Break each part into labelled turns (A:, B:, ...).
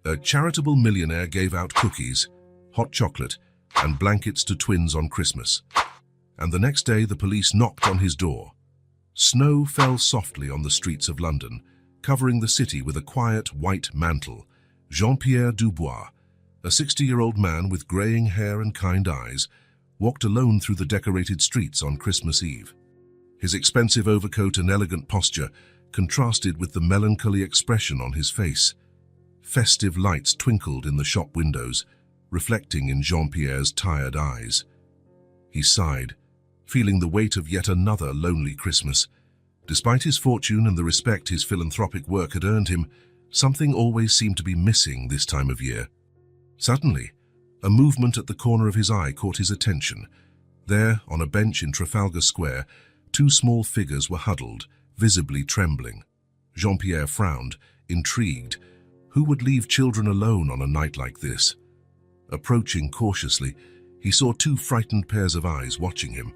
A: A charitable millionaire gave out cookies, hot chocolate, and blankets to twins on Christmas. And the next day the police knocked on his door. Snow fell softly on the streets of London, covering the city with a quiet white mantle. Jean-Pierre Dubois, a 60-year-old man with graying hair and kind eyes, walked alone through the decorated streets on Christmas Eve. His expensive overcoat and elegant posture contrasted with the melancholy expression on his face. Festive lights twinkled in the shop windows, reflecting in Jean-Pierre's tired eyes. He sighed, feeling the weight of yet another lonely Christmas. Despite his fortune and the respect his philanthropic work had earned him, something always seemed to be missing this time of year. Suddenly, a movement at the corner of his eye caught his attention. There, on a bench in Trafalgar Square, two small figures were huddled, visibly trembling. Jean-Pierre frowned, intrigued. Who would leave children alone on a night like this? Approaching cautiously, he saw two frightened pairs of eyes watching him.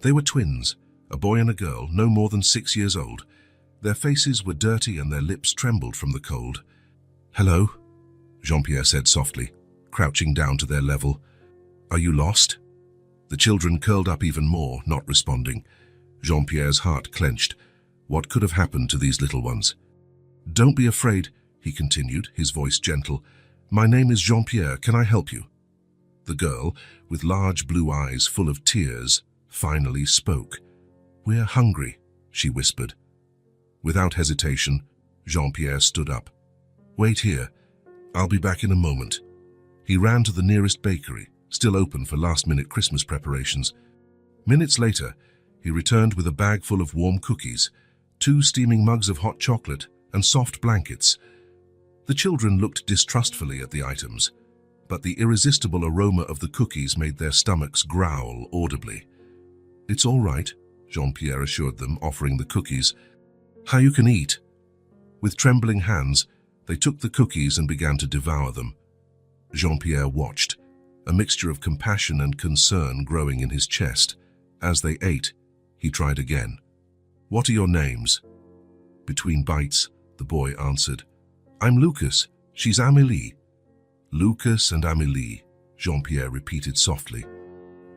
A: They were twins, a boy and a girl, no more than 6 years old. Their faces were dirty and their lips trembled from the cold. "Hello," Jean-Pierre said softly, crouching down to their level. "Are you lost?" The children curled up even more, not responding. Jean-Pierre's heart clenched. What could have happened to these little ones? "Don't be afraid," he continued, his voice gentle. "My name is Jean-Pierre. Can I help you?" The girl, with large blue eyes full of tears, finally spoke. "We're hungry," she whispered. Without hesitation, Jean-Pierre stood up. "Wait here. I'll be back in a moment." He ran to the nearest bakery, still open for last-minute Christmas preparations. Minutes later, he returned with a bag full of warm cookies, 2 steaming mugs of hot chocolate, and soft blankets. The children looked distrustfully at the items, but the irresistible aroma of the cookies made their stomachs growl audibly. "It's all right," Jean-Pierre assured them, offering the cookies. "How you can eat." With trembling hands, they took the cookies and began to devour them. Jean-Pierre watched, a mixture of compassion and concern growing in his chest. As they ate, he tried again. "What are your names?" Between bites, the boy answered. "I'm Lucas. She's Amélie." "Lucas and Amélie," Jean-Pierre repeated softly.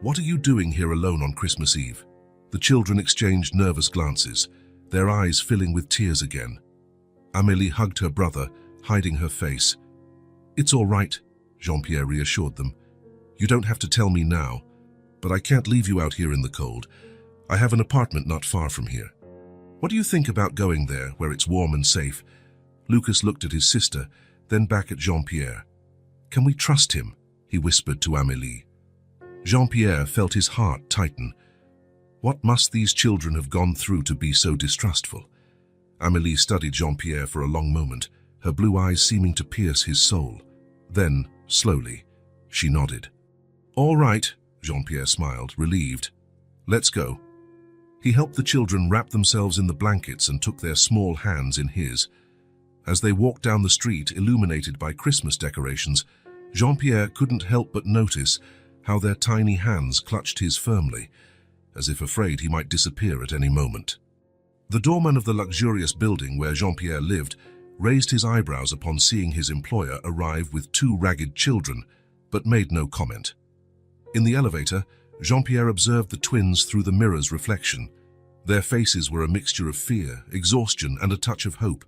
A: "What are you doing here alone on Christmas Eve?" The children exchanged nervous glances, their eyes filling with tears again. Amélie hugged her brother, hiding her face. "It's all right," Jean-Pierre reassured them. "You don't have to tell me now, but I can't leave you out here in the cold. I have an apartment not far from here. What do you think about going there, where it's warm and safe?" Lucas looked at his sister, then back at Jean-Pierre. "Can we trust him?" he whispered to Amélie. Jean-Pierre felt his heart tighten. What must these children have gone through to be so distrustful? Amélie studied Jean-Pierre for a long moment, her blue eyes seeming to pierce his soul. Then, slowly, she nodded. "All right," Jean-Pierre smiled, relieved. "Let's go." He helped the children wrap themselves in the blankets and took their small hands in his. As they walked down the street illuminated by Christmas decorations, Jean-Pierre couldn't help but notice how their tiny hands clutched his firmly, as if afraid he might disappear at any moment. The doorman of the luxurious building where Jean-Pierre lived raised his eyebrows upon seeing his employer arrive with 2 ragged children, but made no comment. In the elevator, Jean-Pierre observed the twins through the mirror's reflection. Their faces were a mixture of fear, exhaustion, and a touch of hope.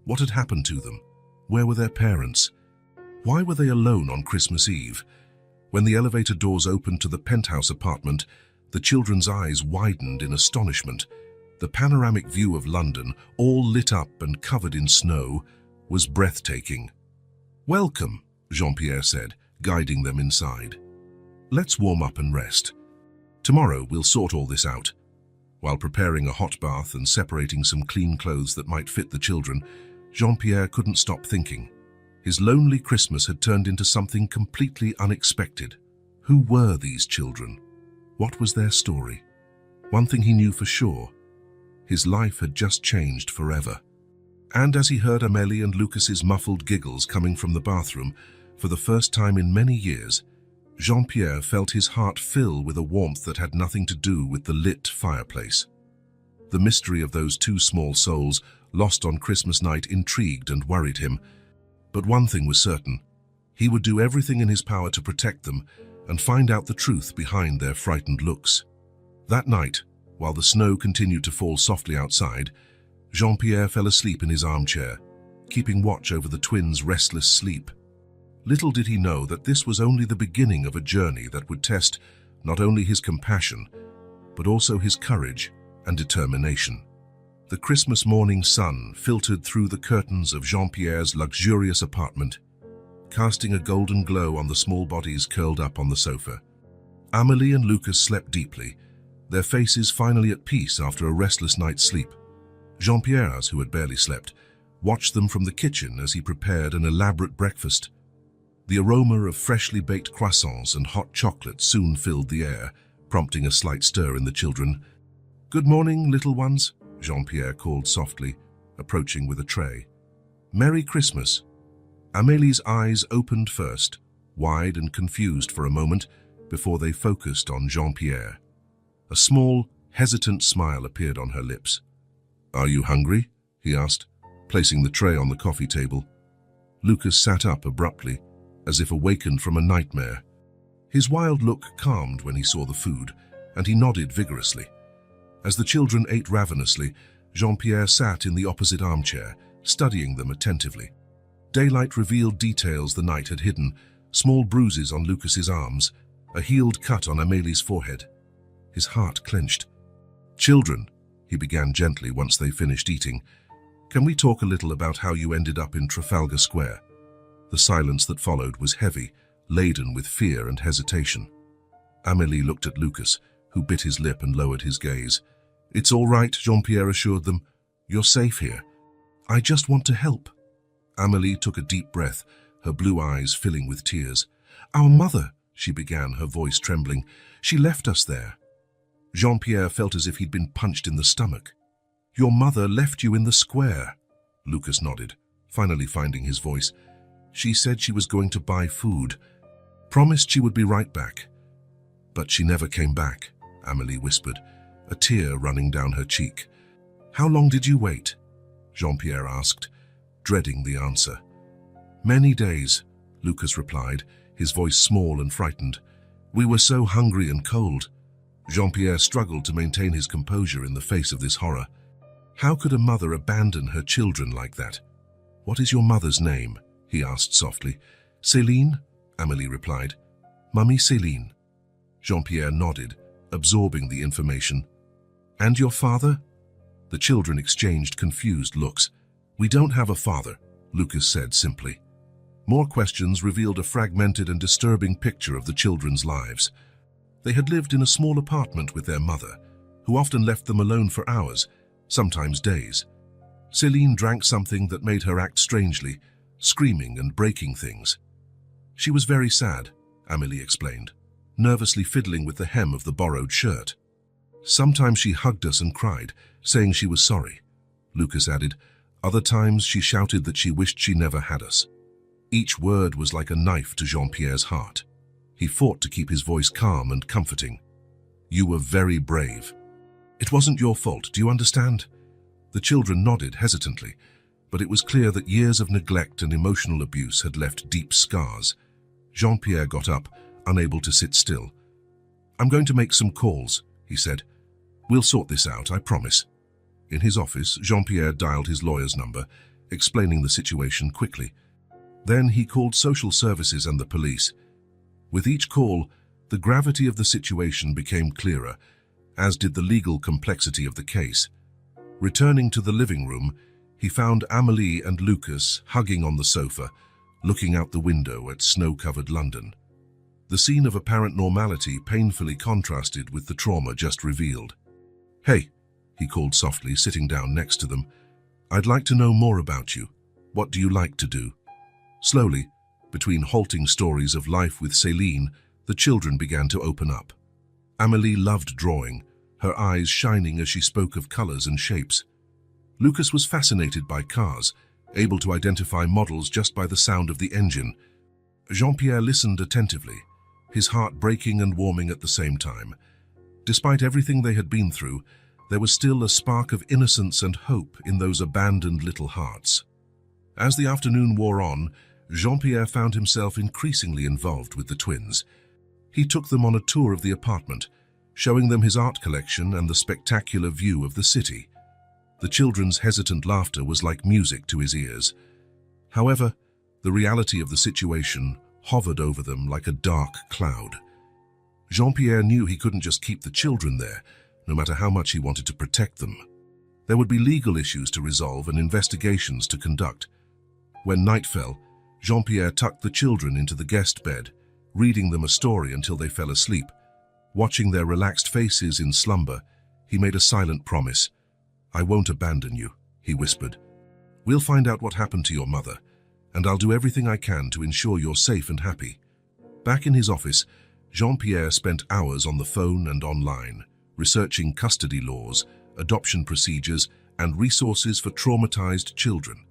A: What had happened to them? Where were their parents? Why were they alone on Christmas Eve? When the elevator doors opened to the penthouse apartment, the children's eyes widened in astonishment. The panoramic view of London, all lit up and covered in snow, was breathtaking. "Welcome," Jean-Pierre said, guiding them inside. "Let's warm up and rest. Tomorrow we'll sort all this out." While preparing a hot bath and separating some clean clothes that might fit the children, Jean-Pierre couldn't stop thinking. His lonely Christmas had turned into something completely unexpected. Who were these children? What was their story? One thing he knew for sure: his life had just changed forever. And as he heard Amélie and Lucas's muffled giggles coming from the bathroom, for the first time in many years, Jean-Pierre felt his heart fill with a warmth that had nothing to do with the lit fireplace. The mystery of those 2 small souls lost on Christmas night intrigued and worried him. But one thing was certain. He would do everything in his power to protect them and find out the truth behind their frightened looks. That night, while the snow continued to fall softly outside, Jean-Pierre fell asleep in his armchair, keeping watch over the twins' restless sleep. Little did he know that this was only the beginning of a journey that would test not only his compassion, but also his courage and determination. The Christmas morning sun filtered through the curtains of Jean-Pierre's luxurious apartment, casting a golden glow on the small bodies curled up on the sofa. Amélie and Lucas slept deeply, their faces finally at peace after a restless night's sleep. Jean-Pierre, who had barely slept, watched them from the kitchen as he prepared an elaborate breakfast. The aroma of freshly baked croissants and hot chocolate soon filled the air, prompting a slight stir in the children. "Good morning, little ones," Jean-Pierre called softly, approaching with a tray. "Merry Christmas." Amélie's eyes opened first, wide and confused for a moment, before they focused on Jean-Pierre. A small, hesitant smile appeared on her lips. "Are you hungry?" he asked, placing the tray on the coffee table. Lucas sat up abruptly, as if awakened from a nightmare. His wild look calmed when he saw the food, and he nodded vigorously. As the children ate ravenously, Jean-Pierre sat in the opposite armchair, studying them attentively. Daylight revealed details the night had hidden: small bruises on Lucas's arms, a healed cut on Amélie's forehead. His heart clenched. "Children," he began gently once they finished eating, "can we talk a little about how you ended up in Trafalgar Square?" The silence that followed was heavy, laden with fear and hesitation. Amélie looked at Lucas, who bit his lip and lowered his gaze. "It's all right," Jean-Pierre assured them. "You're safe here. I just want to help." Amélie took a deep breath, her blue eyes filling with tears. "Our mother," she began, her voice trembling. "She left us there." Jean-Pierre felt as if he'd been punched in the stomach. "Your mother left you in the square." Lucas nodded, finally finding his voice. "She said she was going to buy food. Promised she would be right back. But she never came back," Amélie whispered, a tear running down her cheek. "How long did you wait?" Jean-Pierre asked, dreading the answer. "Many days," Lucas replied, his voice small and frightened. "We were so hungry and cold." Jean-Pierre struggled to maintain his composure in the face of this horror. How could a mother abandon her children like that? "What is your mother's name?" he asked softly. "Céline," Amélie replied. "Mummy Céline." Jean-Pierre nodded, absorbing the information. "And your father?" The children exchanged confused looks. "We don't have a father," Lucas said simply. More questions revealed a fragmented and disturbing picture of the children's lives. They had lived in a small apartment with their mother, who often left them alone for hours, sometimes days. Céline drank something that made her act strangely, screaming and breaking things. "She was very sad," Amélie explained, nervously fiddling with the hem of the borrowed shirt. "Sometimes she hugged us and cried, saying she was sorry," Lucas added. "Other times she shouted that she wished she never had us." Each word was like a knife to Jean-Pierre's heart. He fought to keep his voice calm and comforting. "You were very brave. It wasn't your fault, do you understand?" The children nodded hesitantly, but it was clear that years of neglect and emotional abuse had left deep scars. Jean-Pierre got up, unable to sit still. "I'm going to make some calls," he said. "We'll sort this out, I promise." In his office, Jean-Pierre dialed his lawyer's number, explaining the situation quickly. Then he called social services and the police. With each call, the gravity of the situation became clearer, as did the legal complexity of the case. Returning to the living room, he found Amélie and Lucas hugging on the sofa, looking out the window at snow-covered London. The scene of apparent normality painfully contrasted with the trauma just revealed. "Hey," he called softly, sitting down next to them. "I'd like to know more about you. What do you like to do?" Slowly, between halting stories of life with Céline, the children began to open up. Amélie loved drawing, her eyes shining as she spoke of colors and shapes. Lucas was fascinated by cars, able to identify models just by the sound of the engine. Jean-Pierre listened attentively, his heart breaking and warming at the same time. Despite everything they had been through, there was still a spark of innocence and hope in those abandoned little hearts. As the afternoon wore on, Jean-Pierre found himself increasingly involved with the twins. He took them on a tour of the apartment, showing them his art collection and the spectacular view of the city. The children's hesitant laughter was like music to his ears. However, the reality of the situation hovered over them like a dark cloud. Jean-Pierre knew he couldn't just keep the children there, no matter how much he wanted to protect them. There would be legal issues to resolve and investigations to conduct. When night fell, Jean-Pierre tucked the children into the guest bed, reading them a story until they fell asleep. Watching their relaxed faces in slumber, he made a silent promise. "I won't abandon you," he whispered. "We'll find out what happened to your mother, and I'll do everything I can to ensure you're safe and happy." Back in his office, Jean-Pierre spent hours on the phone and online, researching custody laws, adoption procedures, and resources for traumatized children.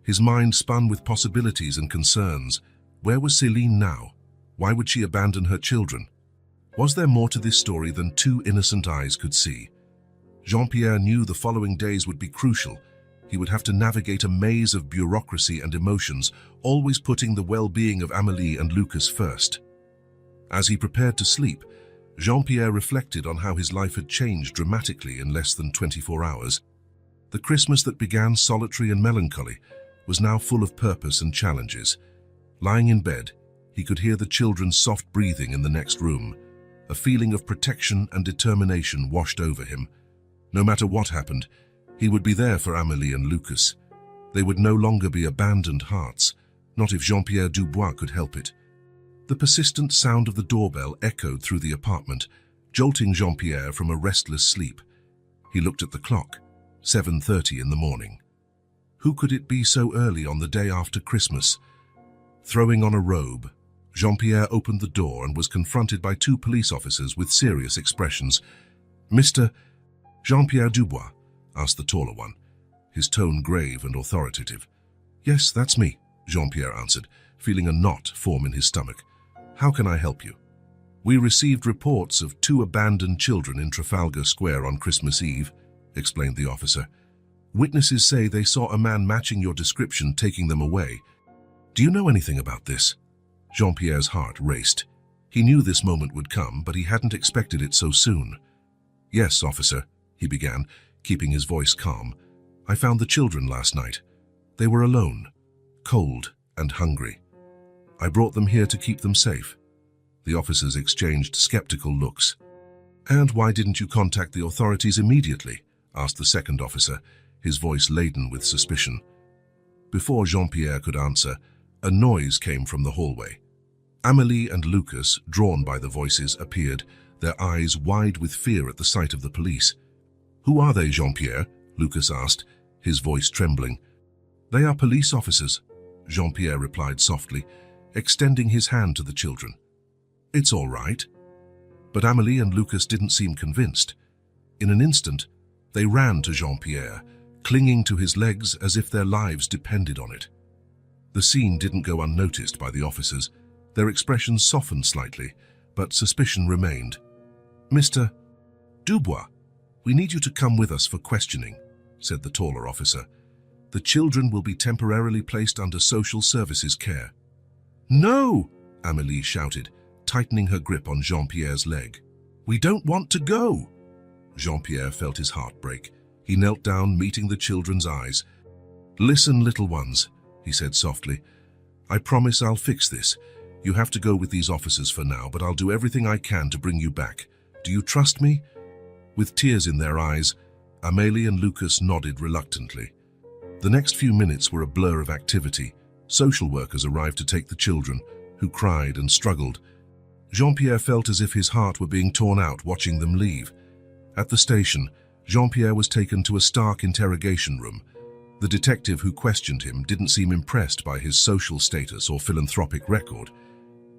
A: His mind spun with possibilities and concerns. Where was Céline now? Why would she abandon her children? Was there more to this story than two innocent eyes could see? Jean-Pierre knew the following days would be crucial. He would have to navigate a maze of bureaucracy and emotions, always putting the well-being of Amélie and Lucas first. As he prepared to sleep, Jean-Pierre reflected on how his life had changed dramatically in less than 24 hours. The Christmas that began solitary and melancholy was now full of purpose and challenges. Lying in bed, he could hear the children's soft breathing in the next room. A feeling of protection and determination washed over him. No matter what happened, he would be there for Amélie and Lucas. They would no longer be abandoned hearts, not if Jean-Pierre Dubois could help it. The persistent sound of the doorbell echoed through the apartment, jolting Jean-Pierre from a restless sleep. He looked at the clock, 7:30 in the morning. Who could it be so early on the day after Christmas? Throwing on a robe, Jean-Pierre opened the door and was confronted by two police officers with serious expressions. "Mr. Jean-Pierre Dubois?" asked the taller one, his tone grave and authoritative. "Yes, that's me," Jean-Pierre answered, feeling a knot form in his stomach. "How can I help you?" "We received reports of two abandoned children in Trafalgar Square on Christmas Eve," explained the officer. "Witnesses say they saw a man matching your description taking them away. Do you know anything about this?" Jean-Pierre's heart raced. He knew this moment would come, but he hadn't expected it so soon. "Yes, officer," he began, keeping his voice calm. "I found the children last night. They were alone, cold and hungry. I brought them here to keep them safe." The officers exchanged skeptical looks. "And why didn't you contact the authorities immediately?" asked the second officer, his voice laden with suspicion. Before Jean-Pierre could answer, a noise came from the hallway. Amélie and Lucas, drawn by the voices, appeared, their eyes wide with fear at the sight of the police. "Who are they, Jean-Pierre?" Lucas asked, his voice trembling. "They are police officers," Jean-Pierre replied softly, extending his hand to the children. "It's all right." But Amélie and Lucas didn't seem convinced. In an instant, they ran to Jean-Pierre, clinging to his legs as if their lives depended on it. The scene didn't go unnoticed by the officers. Their expressions softened slightly, but suspicion remained. "Mr. Dubois, we need you to come with us for questioning," said the taller officer. "The children will be temporarily placed under social services care." "No!" Amélie shouted, tightening her grip on Jean-Pierre's leg. "We don't want to go!" Jean-Pierre felt his heart break. He knelt down, meeting the children's eyes. "Listen, little ones," he said softly. "I promise I'll fix this. You have to go with these officers for now, but I'll do everything I can to bring you back. Do you trust me?" With tears in their eyes, Amélie and Lucas nodded reluctantly. The next few minutes were a blur of activity. Social workers arrived to take the children, who cried and struggled. Jean-Pierre felt as if his heart were being torn out watching them leave. At the station, Jean-Pierre was taken to a stark interrogation room. The detective who questioned him didn't seem impressed by his social status or philanthropic record.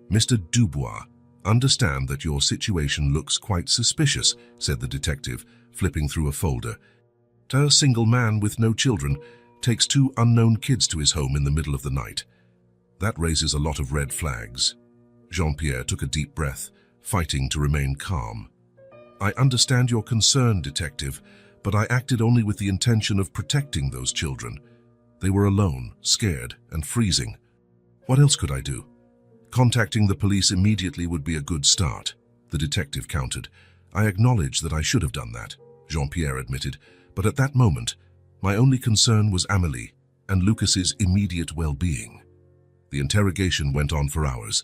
A: "Mr. Dubois, understand that your situation looks quite suspicious," said the detective, flipping through a folder. "A single man with no children takes two unknown kids to his home in the middle of the night. That raises a lot of red flags." Jean-Pierre took a deep breath, fighting to remain calm. "I understand your concern, detective, but I acted only with the intention of protecting those children. They were alone, scared, and freezing. What else could I do? Contacting the police immediately would be a good start, the detective countered. I acknowledge that I should have done that, Jean-Pierre admitted, but at that moment, my only concern was Amélie and Lucas's immediate well-being. The interrogation went on for hours.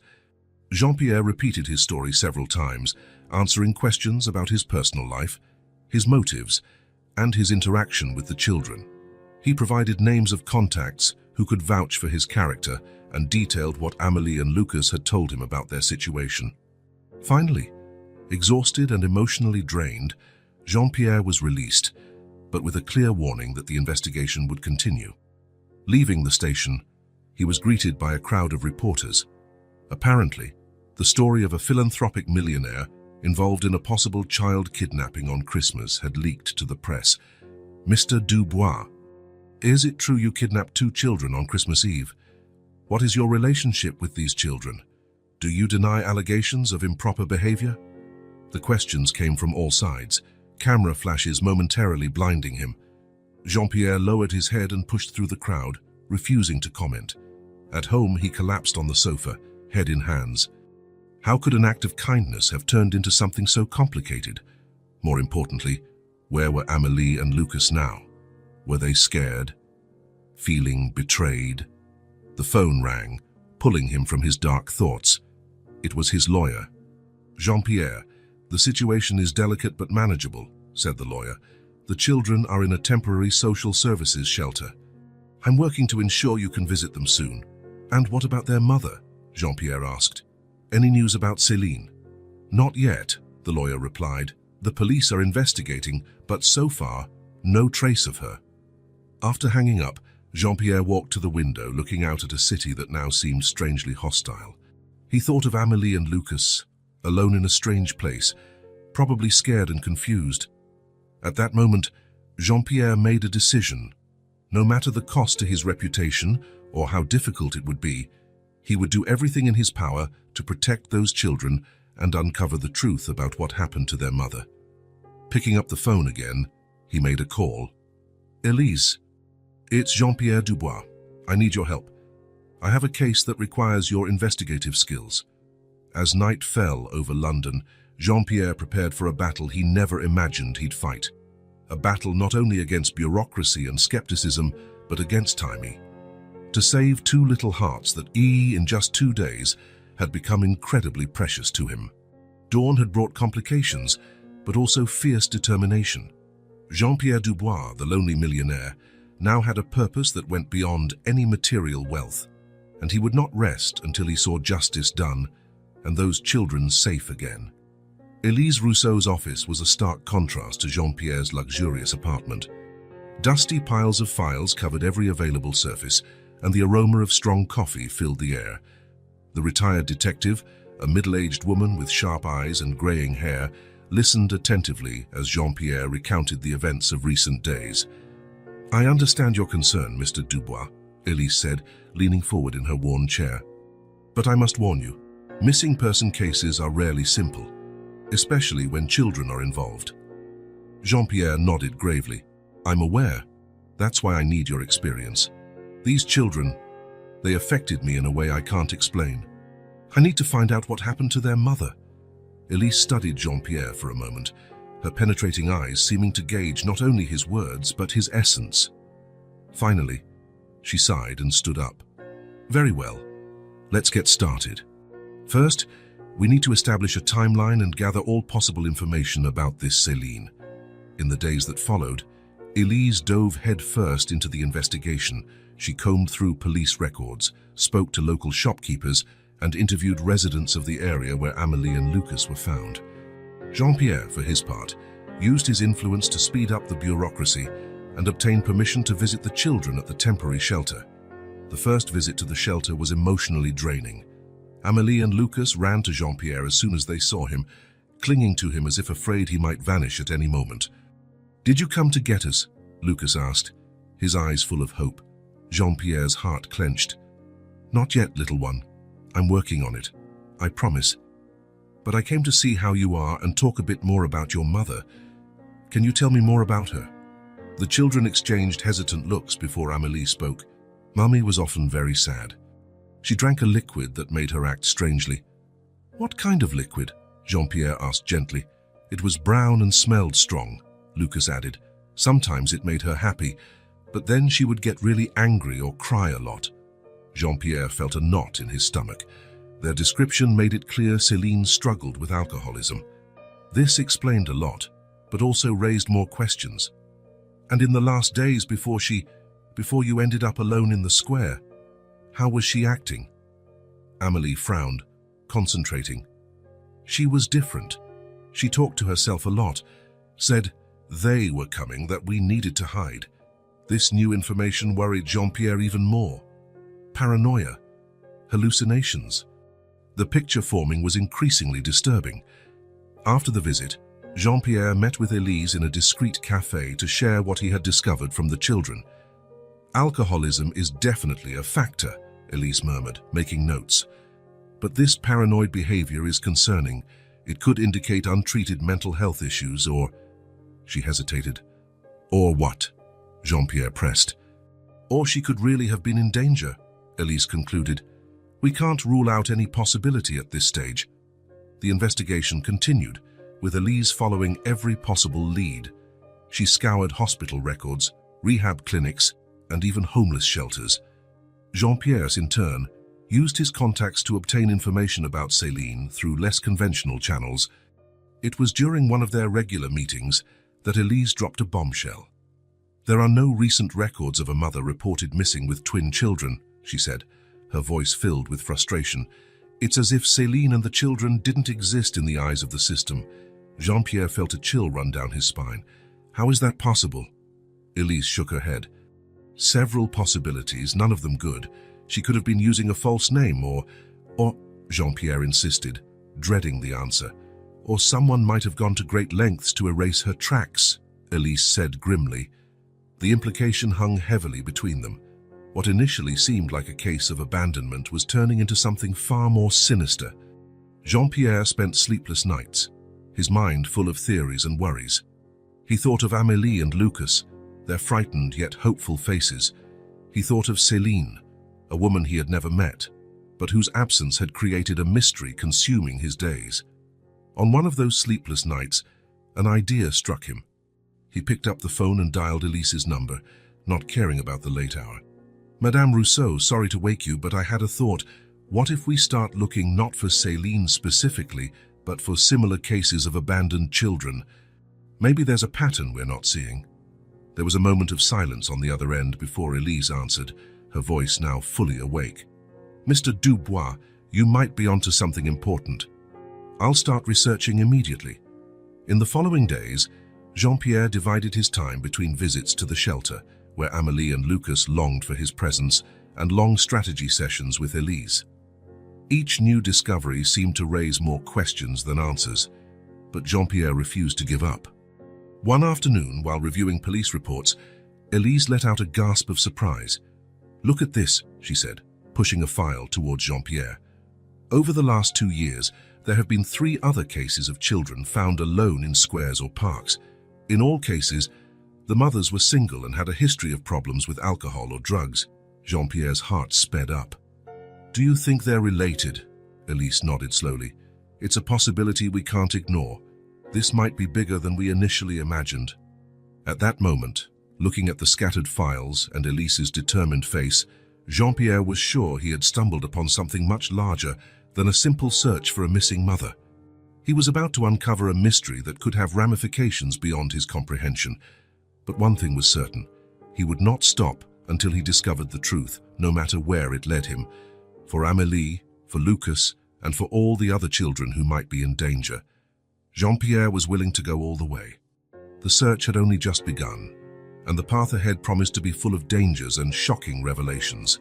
A: Jean-Pierre repeated his story several times, answering questions about his personal life, his motives, and his interaction with the children. He provided names of contacts who could vouch for his character and detailed what Amélie and Lucas had told him about their situation. Finally, exhausted and emotionally drained, Jean-Pierre was released, but with a clear warning that the investigation would continue. Leaving the station, he was greeted by a crowd of reporters. Apparently, the story of a philanthropic millionaire involved in a possible child kidnapping on Christmas had leaked to the press. Mr. Dubois, is it true you kidnapped 2 children on Christmas Eve? What is your relationship with these children? Do you deny allegations of improper behavior? The questions came from all sides, camera flashes momentarily blinding him. Jean-Pierre lowered his head and pushed through the crowd, refusing to comment. At home, he collapsed on the sofa, head in hands. How could an act of kindness have turned into something so complicated? More importantly, where were Amélie and Lucas now? Were they scared? Feeling betrayed? The phone rang, pulling him from his dark thoughts. It was his lawyer. Jean-Pierre, the situation is delicate but manageable, said the lawyer. The children are in a temporary social services shelter. I'm working to ensure you can visit them soon. And what about their mother? Jean-Pierre asked. Any news about Céline? Not yet, the lawyer replied. The police are investigating, but so far, no trace of her. After hanging up, Jean-Pierre walked to the window, looking out at a city that now seemed strangely hostile. He thought of Amélie and Lucas, alone in a strange place, probably scared and confused. At that moment, Jean-Pierre made a decision. No matter the cost to his reputation or how difficult it would be, he would do everything in his power to protect those children and uncover the truth about what happened to their mother. Picking up the phone again, he made a call. Elise, it's Jean-Pierre Dubois. I need your help. I have a case that requires your investigative skills. As night fell over London, Jean-Pierre prepared for a battle he never imagined he'd fight. A battle not only against bureaucracy and skepticism, but against timing. To save 2 little hearts that in just 2 days had become incredibly precious to him. Dawn had brought complications, but also fierce determination. Jean-Pierre Dubois, the lonely millionaire, now had a purpose that went beyond any material wealth, and he would not rest until he saw justice done and those children safe again. Élise Rousseau's office was a stark contrast to Jean-Pierre's luxurious apartment. Dusty piles of files covered every available surface, and the aroma of strong coffee filled the air. The retired detective, a middle-aged woman with sharp eyes and graying hair, listened attentively as Jean-Pierre recounted the events of recent days. I understand your concern, Mr. Dubois, Élise said, leaning forward in her worn chair. But I must warn you, missing person cases are rarely simple, especially when children are involved. Jean-Pierre nodded gravely. I'm aware. That's why I need your experience. These children, they affected me in a way I can't explain. I need to find out what happened to their mother. Élise studied Jean-Pierre for a moment, her penetrating eyes seeming to gauge not only his words but his essence. Finally, she sighed and stood up. Very well. Let's get started. First, we need to establish a timeline and gather all possible information about this Céline. In the days that followed, Élise dove headfirst into the investigation. She combed through police records, spoke to local shopkeepers, and interviewed residents of the area where Amélie and Lucas were found. Jean-Pierre, for his part, used his influence to speed up the bureaucracy and obtain permission to visit the children at the temporary shelter. The first visit to the shelter was emotionally draining. Amélie and Lucas ran to Jean-Pierre as soon as they saw him, clinging to him as if afraid he might vanish at any moment. Did you come to get us? Lucas asked, his eyes full of hope. Jean-Pierre's heart clenched. Not yet, little one. I'm working on it. I promise. But I came to see how you are and talk a bit more about your mother. Can you tell me more about her? The children exchanged hesitant looks before Amélie spoke. Mummy was often very sad. She drank a liquid that made her act strangely. What kind of liquid? Jean-Pierre asked gently. It was brown and smelled strong, Lucas added. Sometimes it made her happy, but then she would get really angry or cry a lot. Jean-Pierre felt a knot in his stomach. Their description made it clear Céline struggled with alcoholism. This explained a lot, but also raised more questions. And in the last days before you ended up alone in the square, how was she acting? Amélie frowned, concentrating. She was different. She talked to herself a lot, said they were coming, that we needed to hide. This new information worried Jean-Pierre even more. Paranoia, hallucinations. The picture forming was increasingly disturbing. After the visit, Jean-Pierre met with Elise in a discreet cafe to share what he had discovered from the children. Alcoholism is definitely a factor, Elise murmured, making notes. But this paranoid behavior is concerning. It could indicate untreated mental health issues or... She hesitated. Or what? Jean-Pierre pressed. Or she could really have been in danger, Elise concluded. We can't rule out any possibility at this stage. The investigation continued, with Elise following every possible lead. She scoured hospital records, rehab clinics, and even homeless shelters. Jean-Pierre, in turn, used his contacts to obtain information about Céline through less conventional channels. It was during one of their regular meetings that Elise dropped a bombshell. There are no recent records of a mother reported missing with twin children, she said, her voice filled with frustration. It's as if Céline and the children didn't exist in the eyes of the system. Jean-Pierre felt a chill run down his spine. How is that possible? Elise shook her head. Several possibilities, none of them good. She could have been using a false name or Jean-Pierre insisted, dreading the answer. Or someone might have gone to great lengths to erase her tracks, Elise said grimly. The implication hung heavily between them. What initially seemed like a case of abandonment was turning into something far more sinister. Jean-Pierre spent sleepless nights, his mind full of theories and worries. He thought of Amélie and Lucas, their frightened yet hopeful faces. He thought of Céline, a woman he had never met, but whose absence had created a mystery consuming his days. On one of those sleepless nights, an idea struck him. He picked up the phone and dialed Elise's number, not caring about the late hour. Madame Rousseau, sorry to wake you, but I had a thought. What if we start looking not for Céline specifically, but for similar cases of abandoned children? Maybe there's a pattern we're not seeing. There was a moment of silence on the other end before Elise answered, her voice now fully awake. Mr. Dubois, you might be onto something important. I'll start researching immediately. In the following days, Jean-Pierre divided his time between visits to the shelter, where Amélie and Lucas longed for his presence, and long strategy sessions with Elise. Each new discovery seemed to raise more questions than answers, but Jean-Pierre refused to give up. One afternoon, while reviewing police reports, Elise let out a gasp of surprise. Look at this, she said, pushing a file towards Jean-Pierre. Over the last 2 years, there have been 3 other cases of children found alone in squares or parks. In all cases, the mothers were single and had a history of problems with alcohol or drugs. Jean-Pierre's heart sped up. Do you think they're related? Elise nodded slowly. It's a possibility we can't ignore. This might be bigger than we initially imagined. At that moment, looking at the scattered files and Elise's determined face, Jean-Pierre was sure he had stumbled upon something much larger than a simple search for a missing mother. He was about to uncover a mystery that could have ramifications beyond his comprehension. But one thing was certain. He would not stop until he discovered the truth, no matter where it led him. For Amélie, for Lucas, and for all the other children who might be in danger, Jean-Pierre was willing to go all the way. The search had only just begun, and the path ahead promised to be full of dangers and shocking revelations.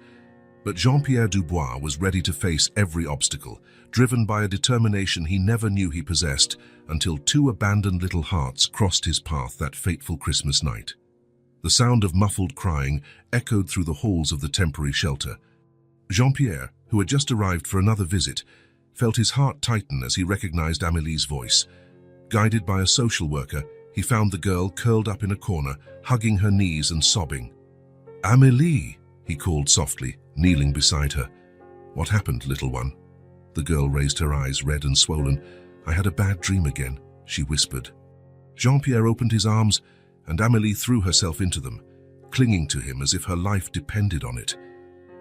A: But Jean-Pierre Dubois was ready to face every obstacle, driven by a determination he never knew he possessed until 2 abandoned little hearts crossed his path that fateful Christmas night. The sound of muffled crying echoed through the halls of the temporary shelter. Jean-Pierre, who had just arrived for another visit, felt his heart tighten as he recognized Amélie's voice. Guided by a social worker, He found the girl curled up in a corner, hugging her knees and sobbing. "Amélie," he called softly, kneeling beside her. "What happened, little one?" The girl raised her eyes, red and swollen. "I had a bad dream again," she whispered. Jean-Pierre opened his arms, and Amélie threw herself into them, clinging to him as if her life depended on it.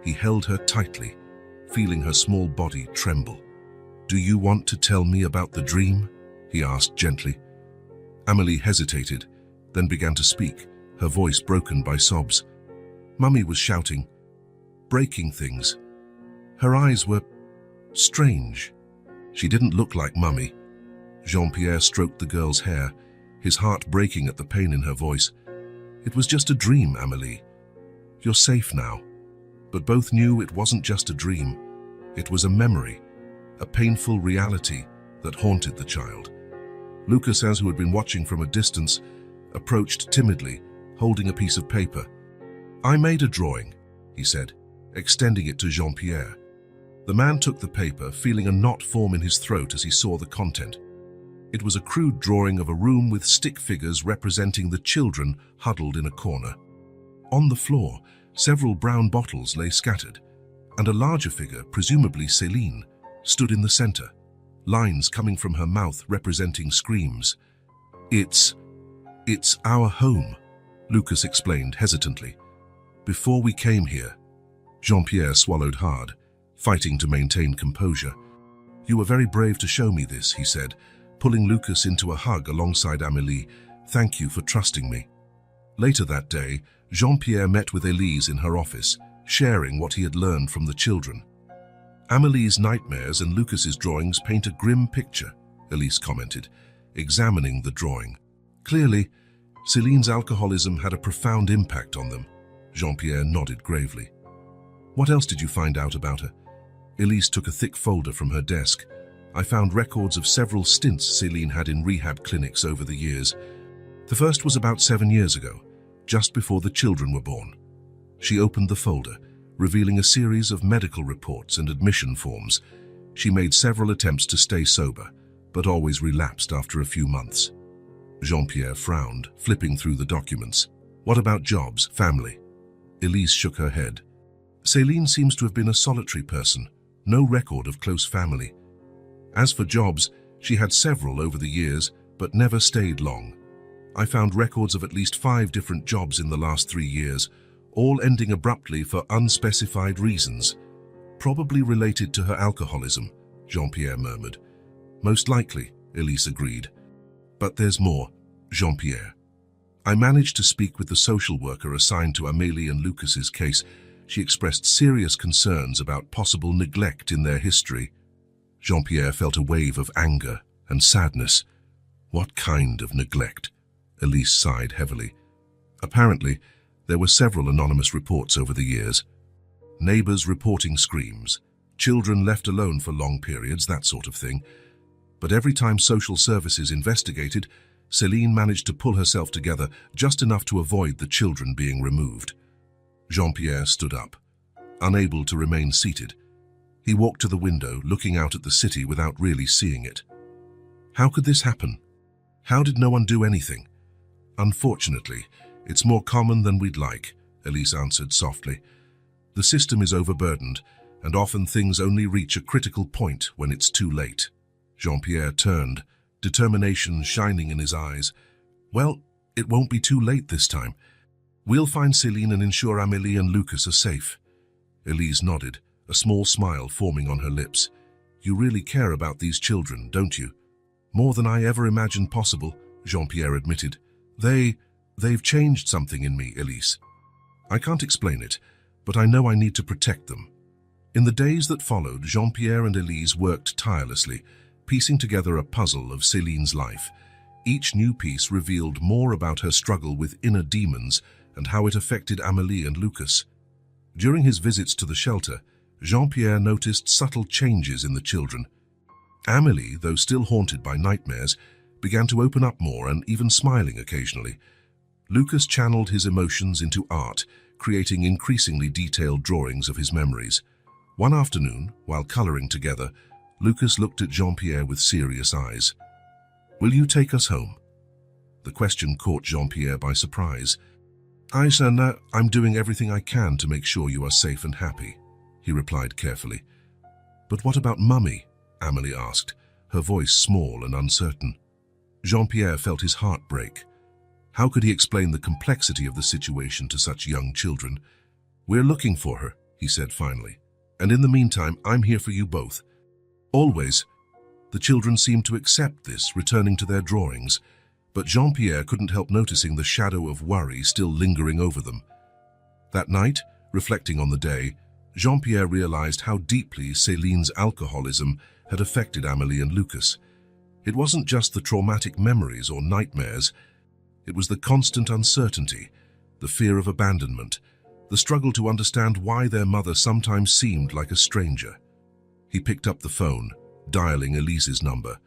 A: He held her tightly, feeling her small body tremble. "Do you want to tell me about the dream?" he asked gently. Amélie hesitated, then began to speak, her voice broken by sobs. Mummy was shouting, breaking things. Her eyes were strange. She didn't look like Mummy. Jean-Pierre stroked the girl's hair, his heart breaking at the pain in her voice. "It was just a dream, Amélie. You're safe now." But both knew it wasn't just a dream. It was a memory, a painful reality that haunted the child. Lucas, who had been watching from a distance, approached timidly, holding a piece of paper. "I made a drawing," he said, extending it to Jean-Pierre. The man took the paper, feeling a knot form in his throat as he saw the content. It was a crude drawing of a room with stick figures representing the children huddled in a corner. On the floor, several brown bottles lay scattered, and a larger figure, presumably Céline, stood in the center, lines coming from her mouth representing screams. It's our home," Lucas explained hesitantly. "Before we came here." Jean-Pierre swallowed hard, fighting to maintain composure. "You were very brave to show me this," he said, pulling Lucas into a hug alongside Amélie. "Thank you for trusting me." Later that day, Jean-Pierre met with Élise in her office, sharing what he had learned from the children. "Amélie's nightmares and Lucas's drawings paint a grim picture," Élise commented, examining the drawing. "Clearly, Céline's alcoholism had a profound impact on them." Jean-Pierre nodded gravely. "What else did you find out about her?" Élise took a thick folder from her desk. "I found records of several stints Céline had in rehab clinics over the years. The first was about 7 years ago, just before the children were born." She opened the folder, revealing a series of medical reports and admission forms. She made several attempts to stay sober, but always relapsed after a few months. Jean-Pierre frowned, flipping through the documents. "What about jobs, family?" Élise shook her head. "Céline seems to have been a solitary person, no record of close family. As for jobs, she had several over the years, but never stayed long. I found records of at least 5 different jobs in the last 3 years, all ending abruptly for unspecified reasons. Probably related to her alcoholism," Jean-Pierre murmured. "Most likely," Élise agreed. "But there's more, Jean-Pierre. I managed to speak with the social worker assigned to Amélie and Lucas's case. She expressed serious concerns about possible neglect in their history." Jean-Pierre felt a wave of anger and sadness. "What kind of neglect?" Élise sighed heavily. "Apparently, there were several anonymous reports over the years. Neighbors reporting screams, children left alone for long periods, that sort of thing. But every time social services investigated, Céline managed to pull herself together just enough to avoid the children being removed." Jean-Pierre stood up, unable to remain seated. He walked to the window, looking out at the city without really seeing it. "How could this happen? How did no one do anything?" "Unfortunately, it's more common than we'd like," Élise answered softly. "The system is overburdened, and often things only reach a critical point when it's too late." Jean-Pierre turned, determination shining in his eyes. "Well, it won't be too late this time. We'll find Céline and ensure Amélie and Lucas are safe." Élise nodded, a small smile forming on her lips. "You really care about these children, don't you?" "More than I ever imagined possible," Jean-Pierre admitted. They've changed something in me, Élise. I can't explain it, but I know I need to protect them." In the days that followed, Jean-Pierre and Élise worked tirelessly, piecing together a puzzle of Céline's life. Each new piece revealed more about her struggle with inner demons and how it affected Amélie and Lucas. During his visits to the shelter, Jean-Pierre noticed subtle changes in the children. Amélie, though still haunted by nightmares, began to open up more and even smiling occasionally. Lucas channeled his emotions into art, creating increasingly detailed drawings of his memories. One afternoon, while coloring together, Lucas looked at Jean-Pierre with serious eyes. "Will you take us home?" The question caught Jean-Pierre by surprise. Aisha, I'm doing everything I can to make sure you are safe and happy, he replied carefully. But what about Mummy? Amélie asked, her voice small and uncertain. Jean-Pierre felt his heart break. How could he explain the complexity of the situation to such young children? We're looking for her, he said finally. And in the meantime, I'm here for you both. Always. The children seemed to accept this, returning to their drawings, but Jean-Pierre couldn't help noticing the shadow of worry still lingering over them. That night, reflecting on the day, Jean-Pierre realized how deeply Céline's alcoholism had affected Amélie and Lucas. It wasn't just the traumatic memories or nightmares. It was the constant uncertainty, the fear of abandonment, the struggle to understand why their mother sometimes seemed like a stranger. He picked up the phone, dialing Elise's number.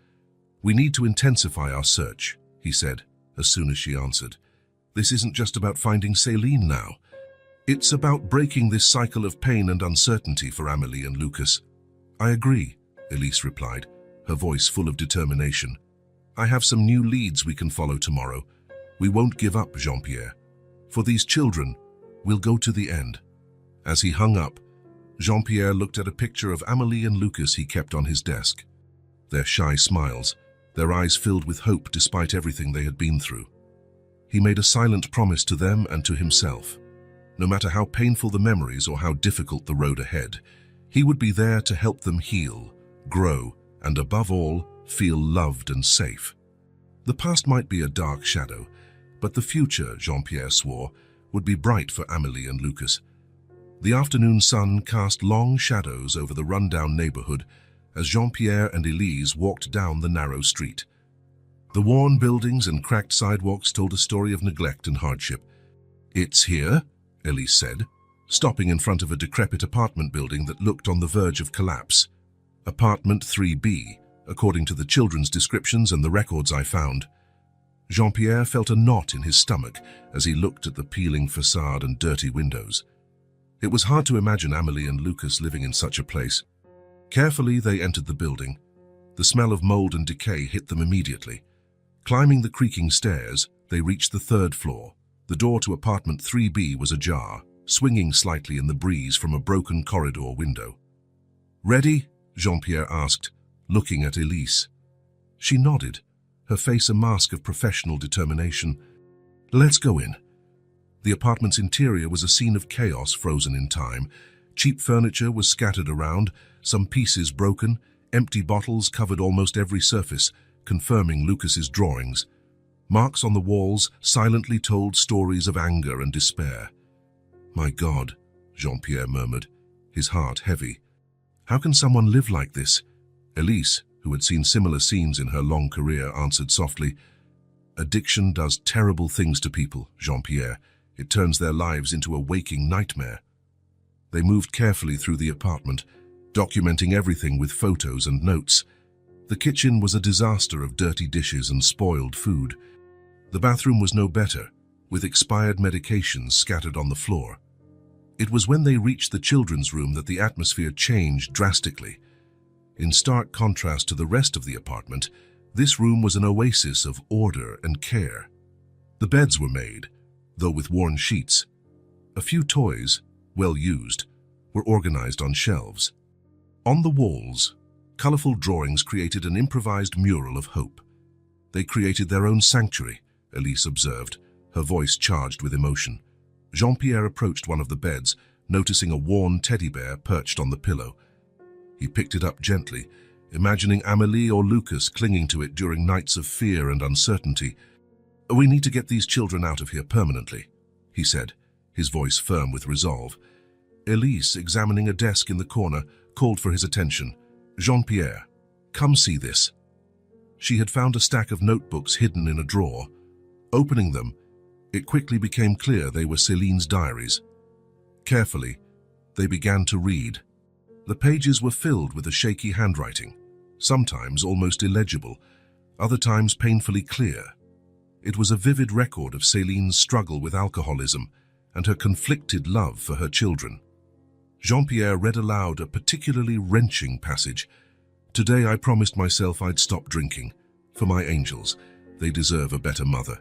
A: "We need to intensify our search," he said, as soon as she answered. "This isn't just about finding Céline now. It's about breaking this cycle of pain and uncertainty for Amélie and Lucas." "I agree," Elise replied, her voice full of determination. "I have some new leads we can follow tomorrow. We won't give up, Jean-Pierre. For these children, we'll go to the end." As he hung up, Jean-Pierre looked at a picture of Amélie and Lucas he kept on his desk. Their shy smiles, their eyes filled with hope despite everything they had been through. He made a silent promise to them and to himself. No matter how painful the memories or how difficult the road ahead, he would be there to help them heal, grow, and above all, feel loved and safe. The past might be a dark shadow, but the future, Jean-Pierre swore, would be bright for Amélie and Lucas. The afternoon sun cast long shadows over the rundown neighborhood as Jean-Pierre and Elise walked down the narrow street. The worn buildings and cracked sidewalks told a story of neglect and hardship. "It's here," Elise said, stopping in front of a decrepit apartment building that looked on the verge of collapse. "Apartment 3B, according to the children's descriptions and the records I found." Jean-Pierre felt a knot in his stomach as he looked at the peeling facade and dirty windows. It was hard to imagine Amélie and Lucas living in such a place. Carefully, they entered the building. The smell of mold and decay hit them immediately. Climbing the creaking stairs, they reached the third floor. The door to apartment 3B was ajar, swinging slightly in the breeze from a broken corridor window. "Ready?" Jean-Pierre asked, looking at Elise. She nodded, her face a mask of professional determination. "Let's go in." The apartment's interior was a scene of chaos frozen in time. Cheap furniture was scattered around, some pieces broken, empty bottles covered almost every surface, confirming Lucas's drawings. Marks on the walls silently told stories of anger and despair. "My God," Jean-Pierre murmured, his heart heavy. "How can someone live like this?" Elise, who had seen similar scenes in her long career, answered softly, "Addiction does terrible things to people, Jean-Pierre. It turns their lives into a waking nightmare." They moved carefully through the apartment, documenting everything with photos and notes. The kitchen was a disaster of dirty dishes and spoiled food. The bathroom was no better, with expired medications scattered on the floor. It was when they reached the children's room that the atmosphere changed drastically. In stark contrast to the rest of the apartment, this room was an oasis of order and care. The beds were made, though with worn sheets. A few toys, well used, were organized on shelves. On the walls, colorful drawings created an improvised mural of hope. "They created their own sanctuary," Elise observed, her voice charged with emotion. Jean-Pierre approached one of the beds, noticing a worn teddy bear perched on the pillow. He picked it up gently, imagining Amélie or Lucas clinging to it during nights of fear and uncertainty. "We need to get these children out of here permanently," he said, his voice firm with resolve. Elise, examining a desk in the corner, called for his attention. "Jean-Pierre, come see this." She had found a stack of notebooks hidden in a drawer. Opening them, it quickly became clear they were Céline's diaries. Carefully, they began to read. The pages were filled with a shaky handwriting, sometimes almost illegible, other times painfully clear. It was a vivid record of Céline's struggle with alcoholism and her conflicted love for her children. Jean-Pierre read aloud a particularly wrenching passage. "Today I promised myself I'd stop drinking, for my angels, They deserve a better mother.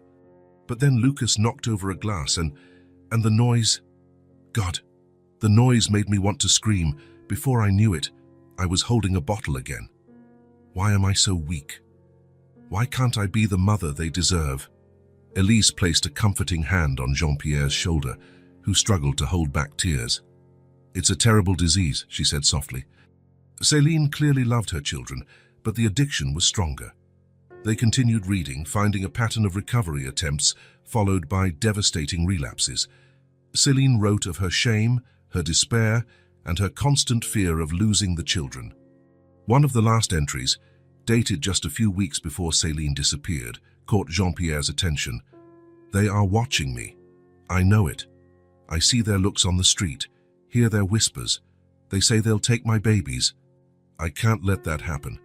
A: But then Lucas knocked over a glass and the noise... God, the noise made me want to scream. Before I knew it, I was holding a bottle again. Why am I so weak? Why can't I be the mother they deserve? Elise placed a comforting hand on Jean-Pierre's shoulder, who struggled to hold back tears. It's a terrible disease, she said softly. Céline clearly loved her children, but the addiction was stronger. They continued reading, finding a pattern of recovery attempts, followed by devastating relapses. Céline wrote of her shame, her despair, and her constant fear of losing the children. One of the last entries, dated just a few weeks before Céline disappeared, caught Jean-Pierre's attention. They are watching me. I know it. I see their looks on the street, hear their whispers. They say they'll take my babies. I can't let that happen.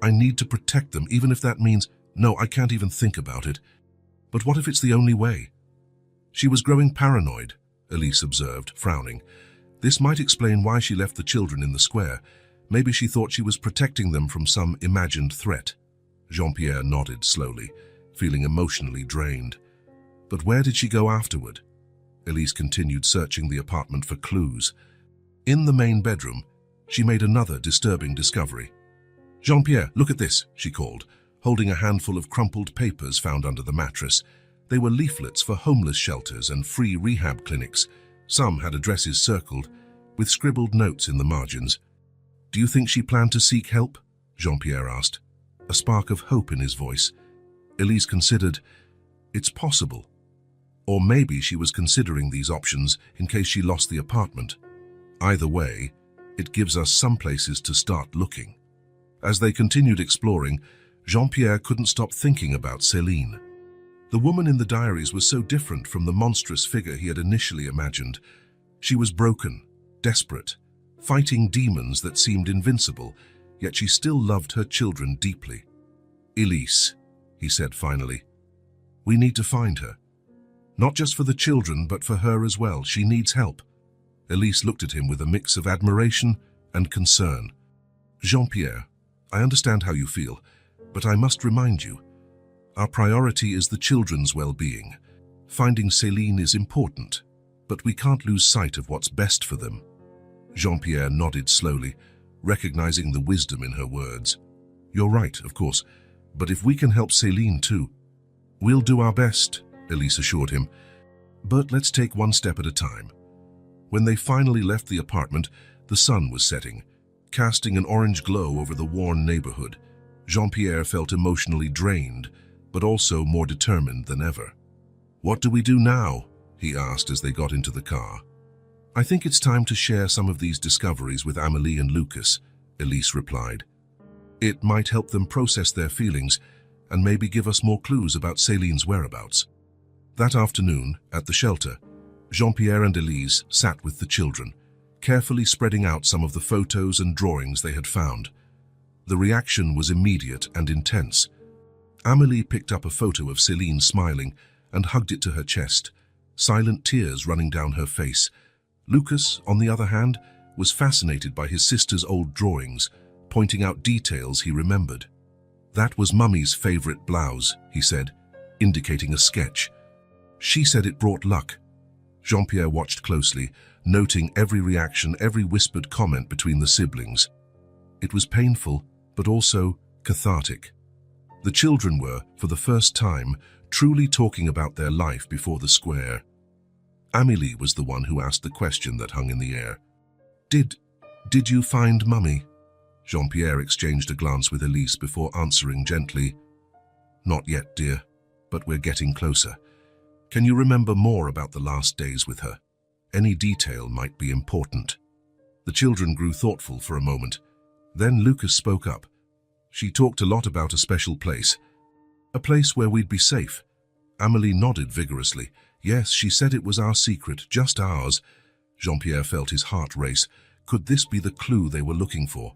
A: I need to protect them, even if that means... No, I can't even think about it. But what if it's the only way? She was growing paranoid, Elise observed, frowning. This might explain why she left the children in the square. Maybe she thought she was protecting them from some imagined threat. Jean-Pierre nodded slowly, feeling emotionally drained. But where did she go afterward? Elise continued searching the apartment for clues. In the main bedroom, she made another disturbing discovery. Jean-Pierre, look at this, she called, holding a handful of crumpled papers found under the mattress. They were leaflets for homeless shelters and free rehab clinics. Some had addresses circled, with scribbled notes in the margins. Do you think she planned to seek help? Jean-Pierre asked, a spark of hope in his voice. Elise considered, it's possible. Or maybe she was considering these options in case she lost the apartment. Either way, it gives us some places to start looking. As they continued exploring, Jean-Pierre couldn't stop thinking about Céline. The woman in the diaries was so different from the monstrous figure he had initially imagined. She was broken, desperate, fighting demons that seemed invincible, yet she still loved her children deeply. Elise, he said finally, we need to find her. Not just for the children, but for her as well. She needs help. Elise looked at him with a mix of admiration and concern. Jean-Pierre, I understand how you feel, but I must remind you, our priority is the children's well-being. Finding Céline is important, but we can't lose sight of what's best for them. Jean-Pierre nodded slowly, recognizing the wisdom in her words. You're right, of course, but if we can help Céline too, we'll do our best, Elise assured him. But let's take one step at a time. When they finally left the apartment, the sun was setting, casting an orange glow over the worn neighborhood. Jean-Pierre felt emotionally drained, but also more determined than ever. What do we do now? He asked as they got into the car. I think it's time to share some of these discoveries with Amélie and Lucas, Elise replied. It might help them process their feelings and maybe give us more clues about Céline's whereabouts. That afternoon, at the shelter, Jean-Pierre and Elise sat with the children, carefully spreading out some of the photos and drawings they had found. The reaction was immediate and intense. Amélie picked up a photo of Céline smiling and hugged it to her chest, silent tears running down her face. Lucas, on the other hand, was fascinated by his sister's old drawings, pointing out details he remembered. That was Mummy's favorite blouse, he said, indicating a sketch. She said it brought luck. Jean-Pierre watched closely, noting every reaction, every whispered comment between the siblings. It was painful, but also cathartic. The children were, for the first time, truly talking about their life before the square. Amélie was the one who asked the question that hung in the air. Did you find Mummy? Jean-Pierre exchanged a glance with Elise before answering gently. Not yet, dear, but we're getting closer. Can you remember more about the last days with her? Any detail might be important. The children grew thoughtful for a moment. Then Lucas spoke up. She talked a lot about a special place. A place where we'd be safe. Amélie nodded vigorously. Yes, she said it was our secret, just ours. Jean-Pierre felt his heart race. Could this be the clue they were looking for?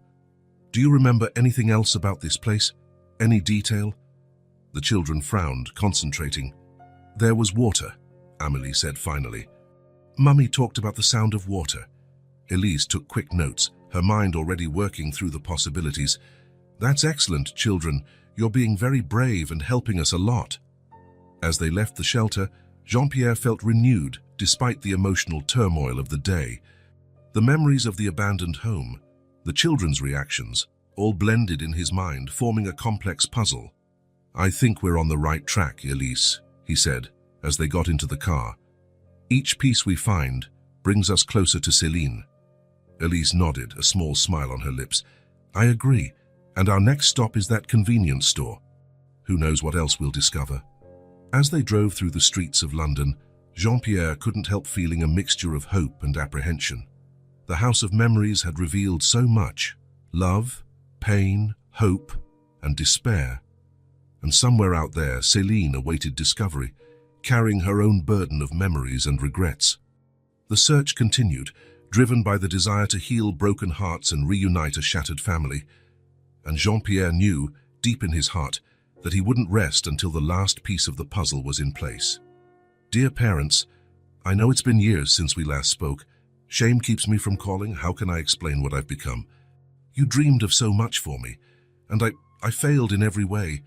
A: Do you remember anything else about this place? Any detail? The children frowned, concentrating. There was water, Amélie said finally. Mummy talked about the sound of water. Elise took quick notes, her mind already working through the possibilities. "That's excellent, children. You're being very brave and helping us a lot." As they left the shelter, Jean-Pierre felt renewed despite the emotional turmoil of the day. The memories of the abandoned home, the children's reactions, all blended in his mind, forming a complex puzzle. "I think we're on the right track, Elise," he said, as they got into the car. "Each piece we find brings us closer to Céline." Elise nodded, a small smile on her lips. "I agree, and our next stop is that convenience store. Who knows what else we'll discover?" As they drove through the streets of London, Jean-Pierre couldn't help feeling a mixture of hope and apprehension. The House of Memories had revealed so much: love, pain, hope, and despair. And somewhere out there, Céline awaited discovery, carrying her own burden of memories and regrets. The search continued, driven by the desire to heal broken hearts and reunite a shattered family. And Jean-Pierre knew, deep in his heart, that he wouldn't rest until the last piece of the puzzle was in place. "Dear parents, I know it's been years since we last spoke. Shame keeps me from calling. How can I explain what I've become? You dreamed of so much for me, and I failed in every way.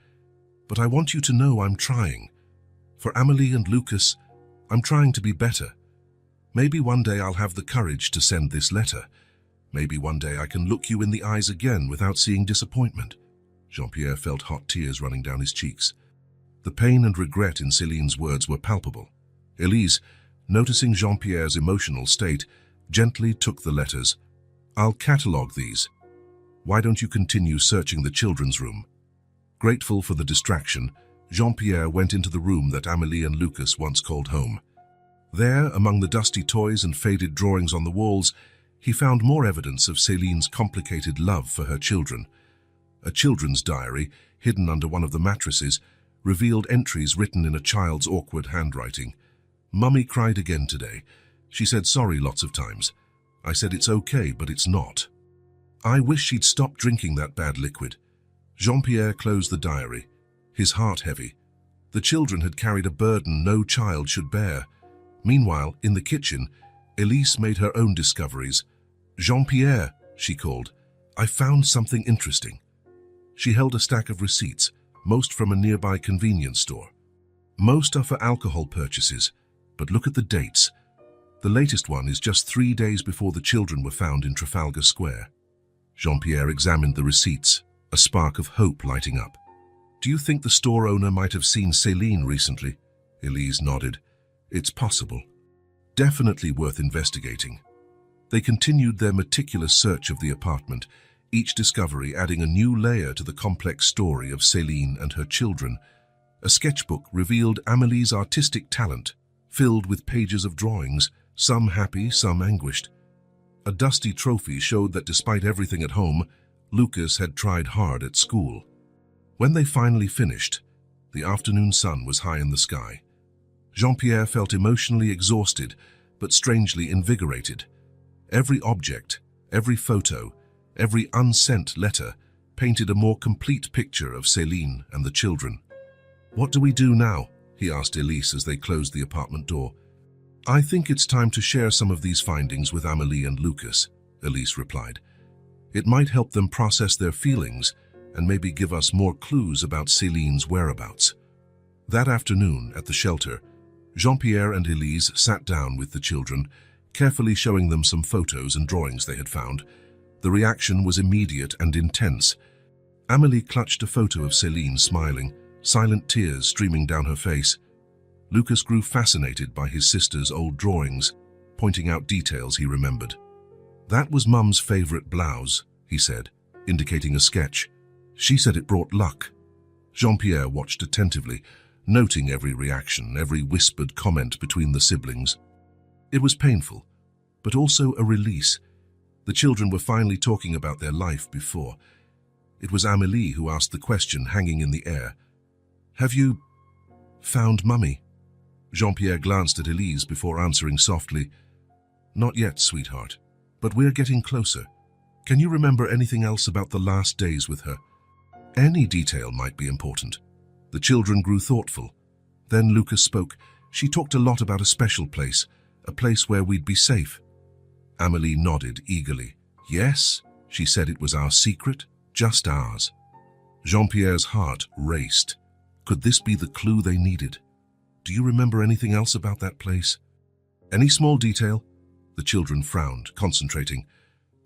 A: But I want you to know I'm trying. For Amélie and Lucas, I'm trying to be better. Maybe one day I'll have the courage to send this letter. Maybe one day I can look you in the eyes again without seeing disappointment." Jean-Pierre felt hot tears running down his cheeks. The pain and regret in Céline's words were palpable. Elise, noticing Jean-Pierre's emotional state, gently took the letters. "I'll catalogue these. Why don't you continue searching the children's room?" Grateful for the distraction, Jean-Pierre went into the room that Amélie and Lucas once called home. There, among the dusty toys and faded drawings on the walls, he found more evidence of Céline's complicated love for her children. A children's diary, hidden under one of the mattresses, revealed entries written in a child's awkward handwriting. "Mummy cried again today. She said sorry lots of times. I said it's okay, but it's not. I wish she'd stop drinking that bad liquid." Jean-Pierre closed the diary, his heart heavy. The children had carried a burden no child should bear. Meanwhile, in the kitchen, Elise made her own discoveries. "Jean-Pierre," she called, "I found something interesting." She held a stack of receipts, most from a nearby convenience store. Most are for alcohol purchases, but look at the dates. The latest one is just 3 days before the children were found in Trafalgar Square. Jean-Pierre examined the receipts, a spark of hope lighting up. "Do you think the store owner might have seen Céline recently?" Elise nodded. "It's possible. Definitely worth investigating." They continued their meticulous search of the apartment, each discovery adding a new layer to the complex story of Céline and her children. A sketchbook revealed Amélie's artistic talent, filled with pages of drawings, some happy, some anguished. A dusty trophy showed that despite everything at home, Lucas had tried hard at school. When they finally finished, the afternoon sun was high in the sky. Jean-Pierre felt emotionally exhausted, but strangely invigorated. Every object, every photo, every unsent letter painted a more complete picture of Céline and the children. "What do we do now?" he asked Elise as they closed the apartment door. "I think it's time to share some of these findings with Amélie and Lucas," Elise replied. "It might help them process their feelings and maybe give us more clues about Céline's whereabouts." That afternoon, at the shelter, Jean-Pierre and Elise sat down with the children, carefully showing them some photos and drawings they had found. The reaction was immediate and intense. Amélie clutched a photo of Céline smiling, silent tears streaming down her face. Lucas grew fascinated by his sister's old drawings, pointing out details he remembered. "That was Mum's favorite blouse," he said, indicating a sketch. "She said it brought luck." Jean-Pierre watched attentively, noting every reaction, every whispered comment between the siblings. It was painful, but also a release. The children were finally talking about their life before. It was Amélie who asked the question hanging in the air. "Have you found Mummy?" Jean-Pierre glanced at Elise before answering softly, "Not yet, sweetheart, but we're getting closer. Can you remember anything else about the last days with her? Any detail might be important." The children grew thoughtful. Then Lucas spoke. "She talked a lot about a special place, a place where we'd be safe." Amélie nodded eagerly. "Yes, she said it was our secret, just ours." Jean-Pierre's heart raced. Could this be the clue they needed? Do you remember anything else about that place? Any small detail? The children frowned, concentrating.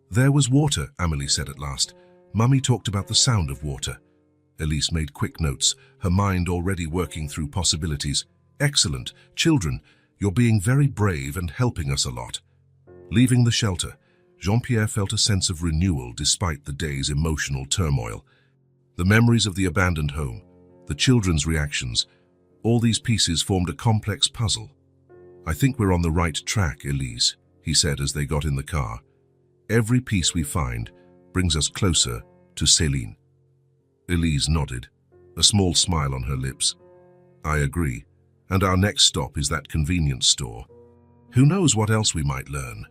A: There was water, Amélie said at last. Mummy talked about the sound of water. Elise made quick notes, her mind already working through possibilities. Excellent. Children, you're being very brave and helping us a lot. Leaving the shelter, Jean-Pierre felt a sense of renewal despite the day's emotional turmoil. The memories of the abandoned home, the children's reactions, all these pieces formed a complex puzzle. I think we're on the right track, Elise, he said as they got in the car. Every piece we find brings us closer to Céline. Elise nodded, a small smile on her lips. I agree, and our next stop is that convenience store. Who knows what else we might learn?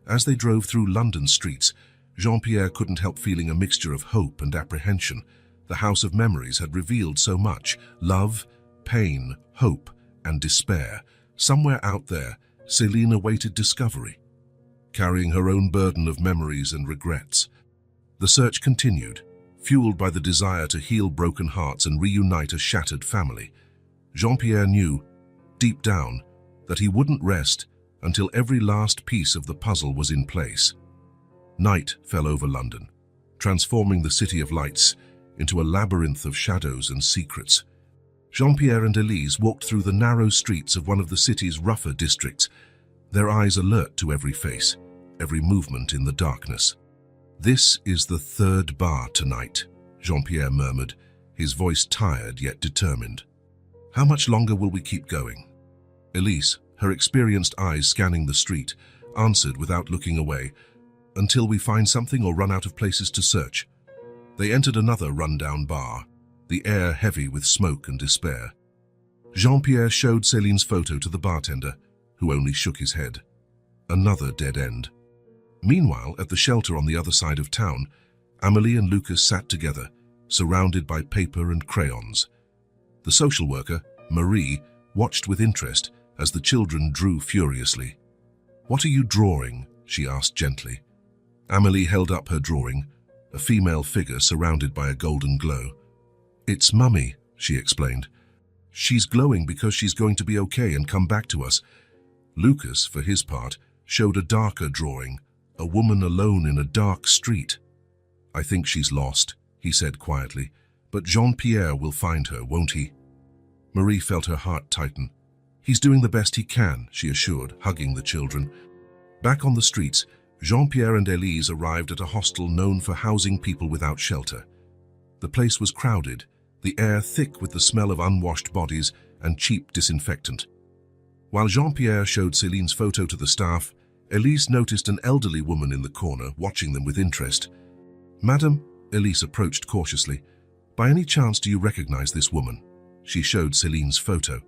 A: As they drove through London streets, Jean-Pierre couldn't help feeling a mixture of hope and apprehension. The House of Memories had revealed so much: love, pain, hope, and despair. Somewhere out there, Céline awaited discovery, carrying her own burden of memories and regrets. The search continued, fueled by the desire to heal broken hearts and reunite a shattered family. Jean-Pierre knew, deep down, that he wouldn't rest until every last piece of the puzzle was in place. Night fell over London, transforming the city of lights into a labyrinth of shadows and secrets. Jean-Pierre and Elise walked through the narrow streets of one of the city's rougher districts, their eyes alert to every face, every movement in the darkness. This is the third bar tonight, Jean-Pierre murmured, his voice tired yet determined. How much longer will we keep going? Elise, her experienced eyes scanning the street, answered without looking away, until we find something or run out of places to search. They entered another rundown bar, the air heavy with smoke and despair. Jean-Pierre showed Céline's photo to the bartender, who only shook his head. Another dead end. Meanwhile, at the shelter on the other side of town, Amélie and Lucas sat together, surrounded by paper and crayons. The social worker, Marie, watched with interest as the children drew furiously. "What are you drawing?" she asked gently. Amélie held up her drawing, a female figure surrounded by a golden glow. "It's Mummy," she explained. "She's glowing because she's going to be okay and come back to us." Lucas, for his part, showed a darker drawing, a woman alone in a dark street. "I think she's lost," he said quietly, "but Jean-Pierre will find her, won't he?" Marie felt her heart tighten. "He's doing the best he can," she assured, hugging the children. Back on the streets, Jean-Pierre and Elise arrived at a hostel known for housing people without shelter. The place was crowded, the air thick with the smell of unwashed bodies and cheap disinfectant. While Jean-Pierre showed Céline's photo to the staff, Elise noticed an elderly woman in the corner, watching them with interest. "Madam," Elise approached cautiously, "by any chance do you recognize this woman?" She showed Céline's photo.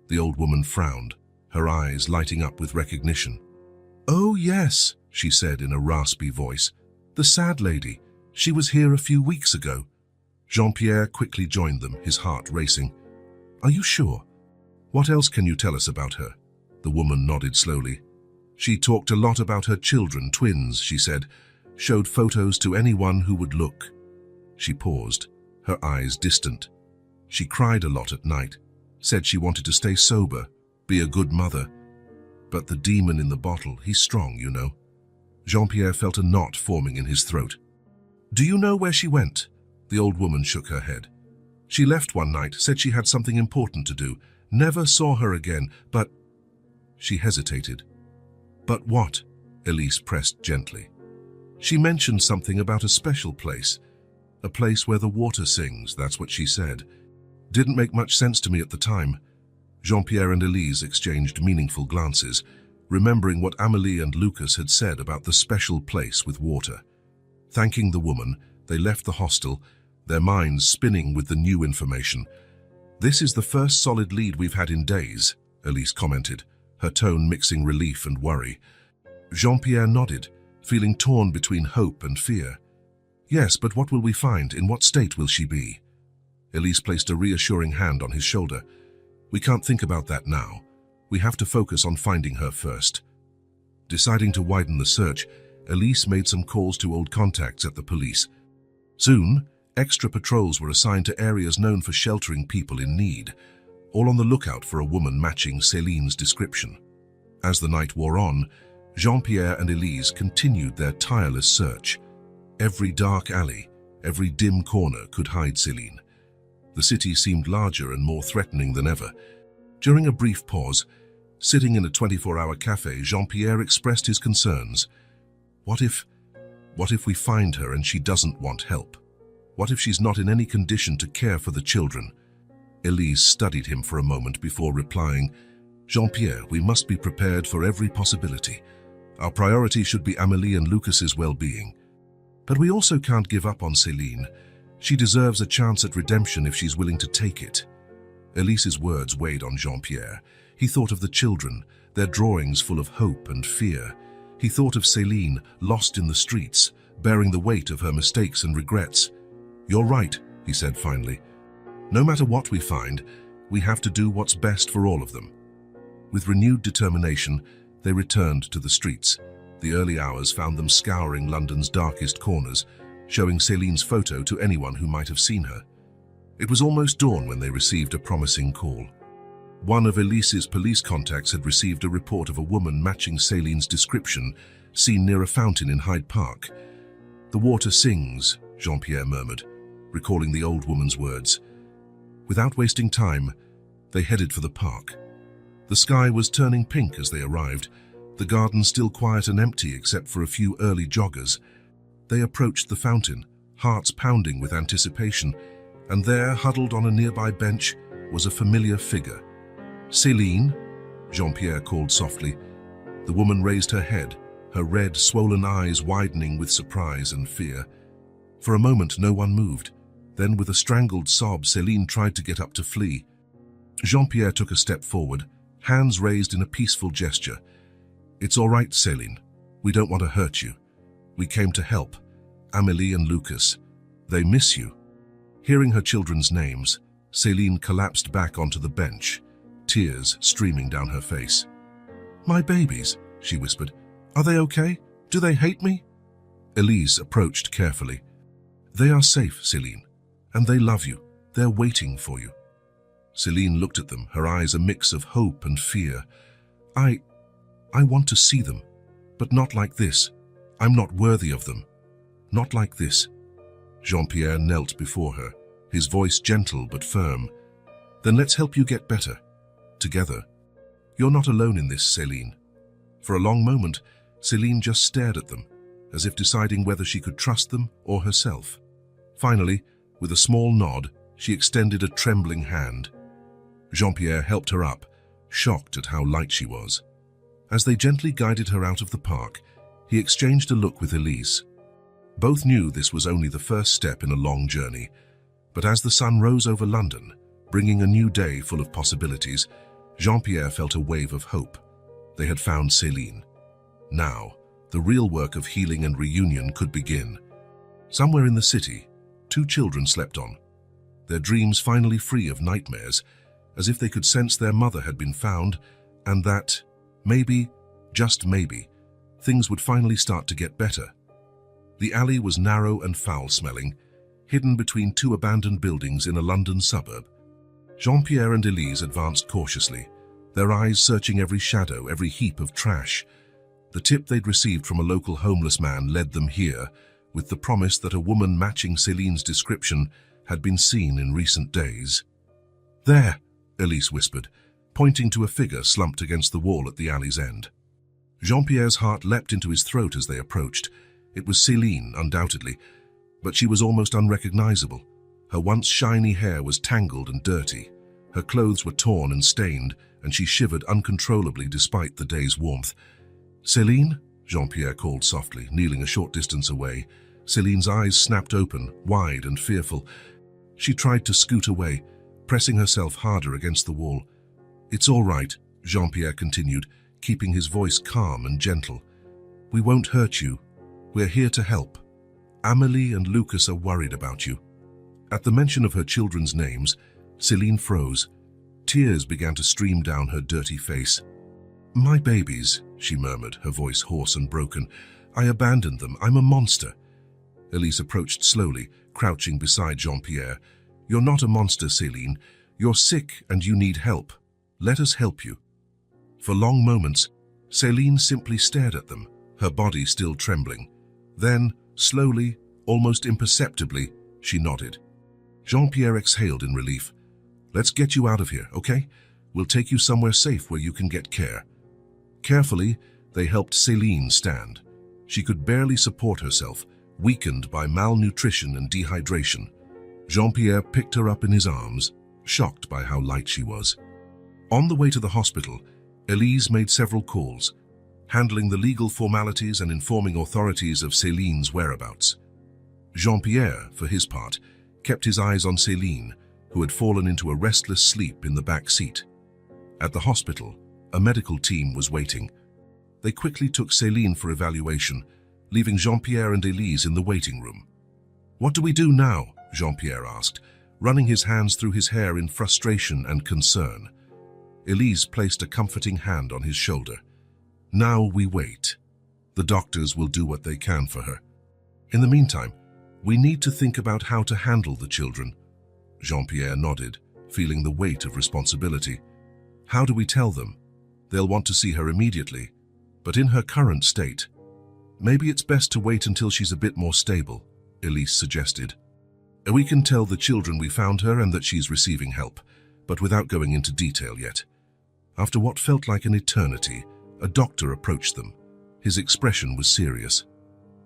A: The old woman frowned, her eyes lighting up with recognition. "Oh yes," she said in a raspy voice. "The sad lady. She was here a few weeks ago." Jean-Pierre quickly joined them, his heart racing. "Are you sure? What else can you tell us about her?" The woman nodded slowly. "She talked a lot about her children, twins," she said, "showed photos to anyone who would look." She paused, her eyes distant. "She cried a lot at night, said she wanted to stay sober, be a good mother. But the demon in the bottle, he's strong, you know." Jean-Pierre felt a knot forming in his throat. "Do you know where she went?" The old woman shook her head. "She left one night, said she had something important to do. Never saw her again, but—" She hesitated. "But what?" Elise pressed gently. "She mentioned something about a special place. A place where the water sings, that's what she said. Didn't make much sense to me at the time." Jean-Pierre and Elise exchanged meaningful glances, remembering what Amélie and Lucas had said about the special place with water. Thanking the woman, they left the hostel, their minds spinning with the new information. "This is the first solid lead we've had in days," Elise commented, her tone mixing relief and worry. Jean-Pierre nodded, feeling torn between hope and fear. "Yes, but what will we find? In what state will she be?" Elise placed a reassuring hand on his shoulder. "We can't think about that now. We have to focus on finding her first." Deciding to widen the search, Elise made some calls to old contacts at the police. Soon, Extra patrols were assigned to areas known for sheltering people in need, all on the lookout for a woman matching Céline's description. As the night wore on, Jean-Pierre and Elise continued their tireless search. Every dark alley, every dim corner could hide Céline. The city seemed larger and more threatening than ever. During a brief pause, sitting in a 24-hour cafe, Jean-Pierre expressed his concerns. What if we find her and she doesn't want help? What if she's not in any condition to care for the children? Elise studied him for a moment before replying, Jean-Pierre, we must be prepared for every possibility. Our priority should be Amélie and Lucas's well-being. But we also can't give up on Céline. She deserves a chance at redemption if she's willing to take it. Elise's words weighed on Jean-Pierre. He thought of the children, their drawings full of hope and fear. He thought of Céline, lost in the streets, bearing the weight of her mistakes and regrets. You're right, he said finally. No matter what we find, we have to do what's best for all of them. With renewed determination, they returned to the streets. The early hours found them scouring London's darkest corners, showing Céline's photo to anyone who might have seen her. It was almost dawn when they received a promising call. One of Elise's police contacts had received a report of a woman matching Céline's description, seen near a fountain in Hyde Park. The water sings, Jean-Pierre murmured, recalling the old woman's words. Without wasting time, they headed for the park. The sky was turning pink as they arrived, the garden still quiet and empty except for a few early joggers. They approached the fountain, hearts pounding with anticipation, and there, huddled on a nearby bench, was a familiar figure. Céline, Jean-Pierre called softly. The woman raised her head, her red, swollen eyes widening with surprise and fear. For a moment, no one moved. Then, with a strangled sob, Céline tried to get up to flee. Jean-Pierre took a step forward, hands raised in a peaceful gesture. It's all right, Céline. We don't want to hurt you. We came to help. Amélie and Lucas. They miss you. Hearing her children's names, Céline collapsed back onto the bench, tears streaming down her face. My babies, she whispered. Are they okay? Do they hate me? Elise approached carefully. They are safe, Céline, and they love you. They're waiting for you. Céline looked at them, her eyes a mix of hope and fear. I want to see them, but not like this. I'm not worthy of them. Not like this. Jean-Pierre knelt before her, his voice gentle but firm. Then let's help you get better. Together. You're not alone in this, Céline. For a long moment, Céline just stared at them, as if deciding whether she could trust them or herself. Finally, with a small nod, she extended a trembling hand. Jean-Pierre helped her up, shocked at how light she was. As they gently guided her out of the park, he exchanged a look with Elise. Both knew this was only the first step in a long journey, but as the sun rose over London, bringing a new day full of possibilities, Jean-Pierre felt a wave of hope. They had found Céline. Now, the real work of healing and reunion could begin. Somewhere in the city, two children slept on, their dreams finally free of nightmares, as if they could sense their mother had been found, and that, maybe, just maybe, things would finally start to get better. The alley was narrow and foul-smelling, hidden between two abandoned buildings in a London suburb. Jean-Pierre and Elise advanced cautiously, their eyes searching every shadow, every heap of trash. The tip they'd received from a local homeless man led them here, with the promise that a woman matching Céline's description had been seen in recent days. There, Elise whispered, pointing to a figure slumped against the wall at the alley's end. Jean-Pierre's heart leapt into his throat as they approached. It was Céline, undoubtedly, but she was almost unrecognizable. Her once shiny hair was tangled and dirty. Her clothes were torn and stained, and she shivered uncontrollably despite the day's warmth. Céline? Jean-Pierre called softly, kneeling a short distance away. Céline's eyes snapped open, wide and fearful. She tried to scoot away, pressing herself harder against the wall. It's all right, Jean-Pierre continued, keeping his voice calm and gentle. We won't hurt you. We're here to help. Amélie and Lucas are worried about you. At the mention of her children's names, Céline froze. Tears began to stream down her dirty face. My babies, she murmured, her voice hoarse and broken. I abandoned them. I'm a monster. Elise approached slowly, crouching beside Jean-Pierre. "You're not a monster, Céline. You're sick and you need help. Let us help you." For long moments, Céline simply stared at them, her body still trembling. Then, slowly, almost imperceptibly, she nodded. Jean-Pierre exhaled in relief. "Let's get you out of here, okay? We'll take you somewhere safe where you can get care." Carefully, they helped Céline stand. She could barely support herself, weakened by malnutrition and dehydration. Jean-Pierre picked her up in his arms, shocked by how light she was. On the way to the hospital, Elise made several calls, handling the legal formalities and informing authorities of Céline's whereabouts. Jean-Pierre, for his part, kept his eyes on Céline, who had fallen into a restless sleep in the back seat. At the hospital, a medical team was waiting. They quickly took Céline for evaluation, leaving Jean-Pierre and Elise in the waiting room. "What do we do now?" Jean-Pierre asked, running his hands through his hair in frustration and concern. Elise placed a comforting hand on his shoulder. "Now we wait. The doctors will do what they can for her. In the meantime, we need to think about how to handle the children." Jean-Pierre nodded, feeling the weight of responsibility. "How do we tell them? They'll want to see her immediately, but in her current state. Maybe it's best to wait until she's a bit more stable," Elise suggested. "We can tell the children we found her and that she's receiving help, but without going into detail yet." After what felt like an eternity, a doctor approached them. His expression was serious.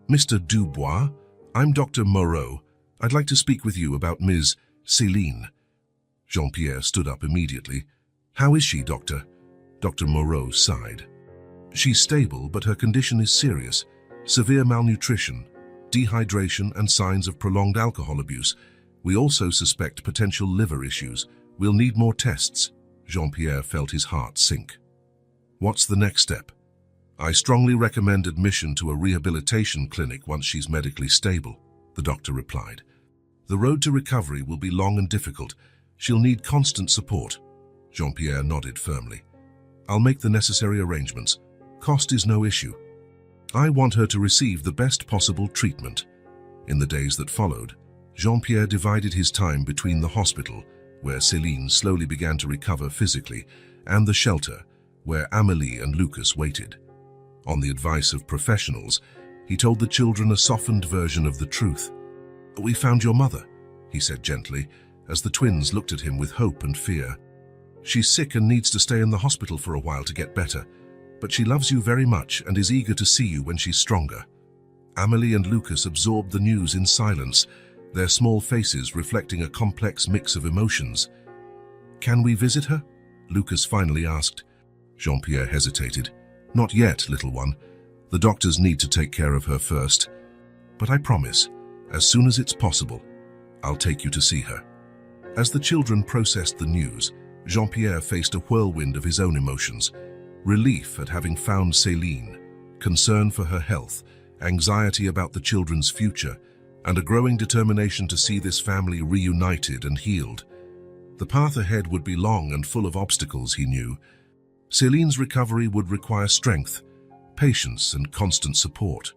A: "Mr. Dubois, I'm Dr. Moreau. I'd like to speak with you about Ms. Céline." Jean-Pierre stood up immediately. "How is she, doctor?" Dr. Moreau sighed. "She's stable, but her condition is serious. Severe malnutrition, dehydration, and signs of prolonged alcohol abuse. We also suspect potential liver issues. We'll need more tests." Jean-Pierre felt his heart sink. "What's the next step?" "I strongly recommend admission to a rehabilitation clinic once she's medically stable," the doctor replied. "The road to recovery will be long and difficult. She'll need constant support." Jean-Pierre nodded firmly. "I'll make the necessary arrangements. Cost is no issue. I want her to receive the best possible treatment." In the days that followed, Jean-Pierre divided his time between the hospital, where Céline slowly began to recover physically, and the shelter, where Amélie and Lucas waited. On the advice of professionals, he told the children a softened version of the truth. "We found your mother," he said gently, as the twins looked at him with hope and fear. "She's sick and needs to stay in the hospital for a while to get better, but she loves you very much and is eager to see you when she's stronger." Amélie and Lucas absorbed the news in silence, their small faces reflecting a complex mix of emotions. "Can we visit her?" Lucas finally asked. Jean-Pierre hesitated. "Not yet, little one. The doctors need to take care of her first. But I promise, as soon as it's possible, I'll take you to see her." As the children processed the news, Jean-Pierre faced a whirlwind of his own emotions. Relief at having found Céline, concern for her health, anxiety about the children's future, and a growing determination to see this family reunited and healed. The path ahead would be long and full of obstacles, he knew. Céline's recovery would require strength, patience, and constant support.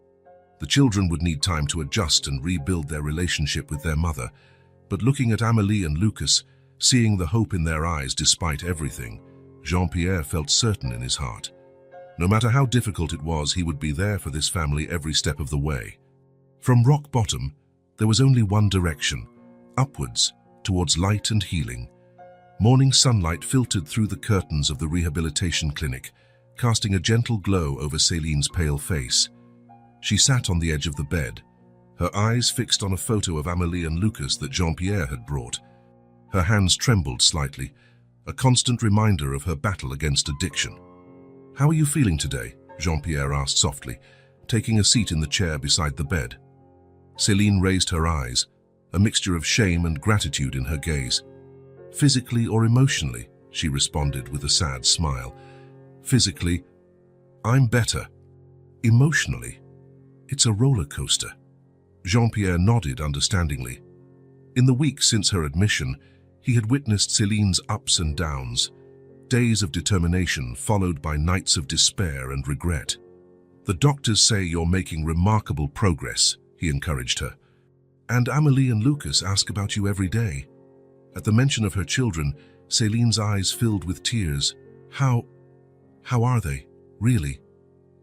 A: The children would need time to adjust and rebuild their relationship with their mother, but looking at Amélie and Lucas, seeing the hope in their eyes despite everything, Jean-Pierre felt certain in his heart. No matter how difficult it was, he would be there for this family every step of the way. From rock bottom, there was only one direction, upwards, towards light and healing. Morning sunlight filtered through the curtains of the rehabilitation clinic, casting a gentle glow over Céline's pale face. She sat on the edge of the bed, her eyes fixed on a photo of Amélie and Lucas that Jean-Pierre had brought. Her hands trembled slightly, a constant reminder of her battle against addiction. "How are you feeling today?" Jean-Pierre asked softly, taking a seat in the chair beside the bed. Céline raised her eyes, a mixture of shame and gratitude in her gaze. "Physically or emotionally?" she responded with a sad smile. "Physically, I'm better. Emotionally, it's a roller coaster." Jean-Pierre nodded understandingly. In the weeks since her admission, he had witnessed Céline's ups and downs, days of determination followed by nights of despair and regret. "The doctors say you're making remarkable progress," he encouraged her. And Amélie and Lucas ask about you every day. At the mention of her children, Céline's eyes filled with tears. How are they, really?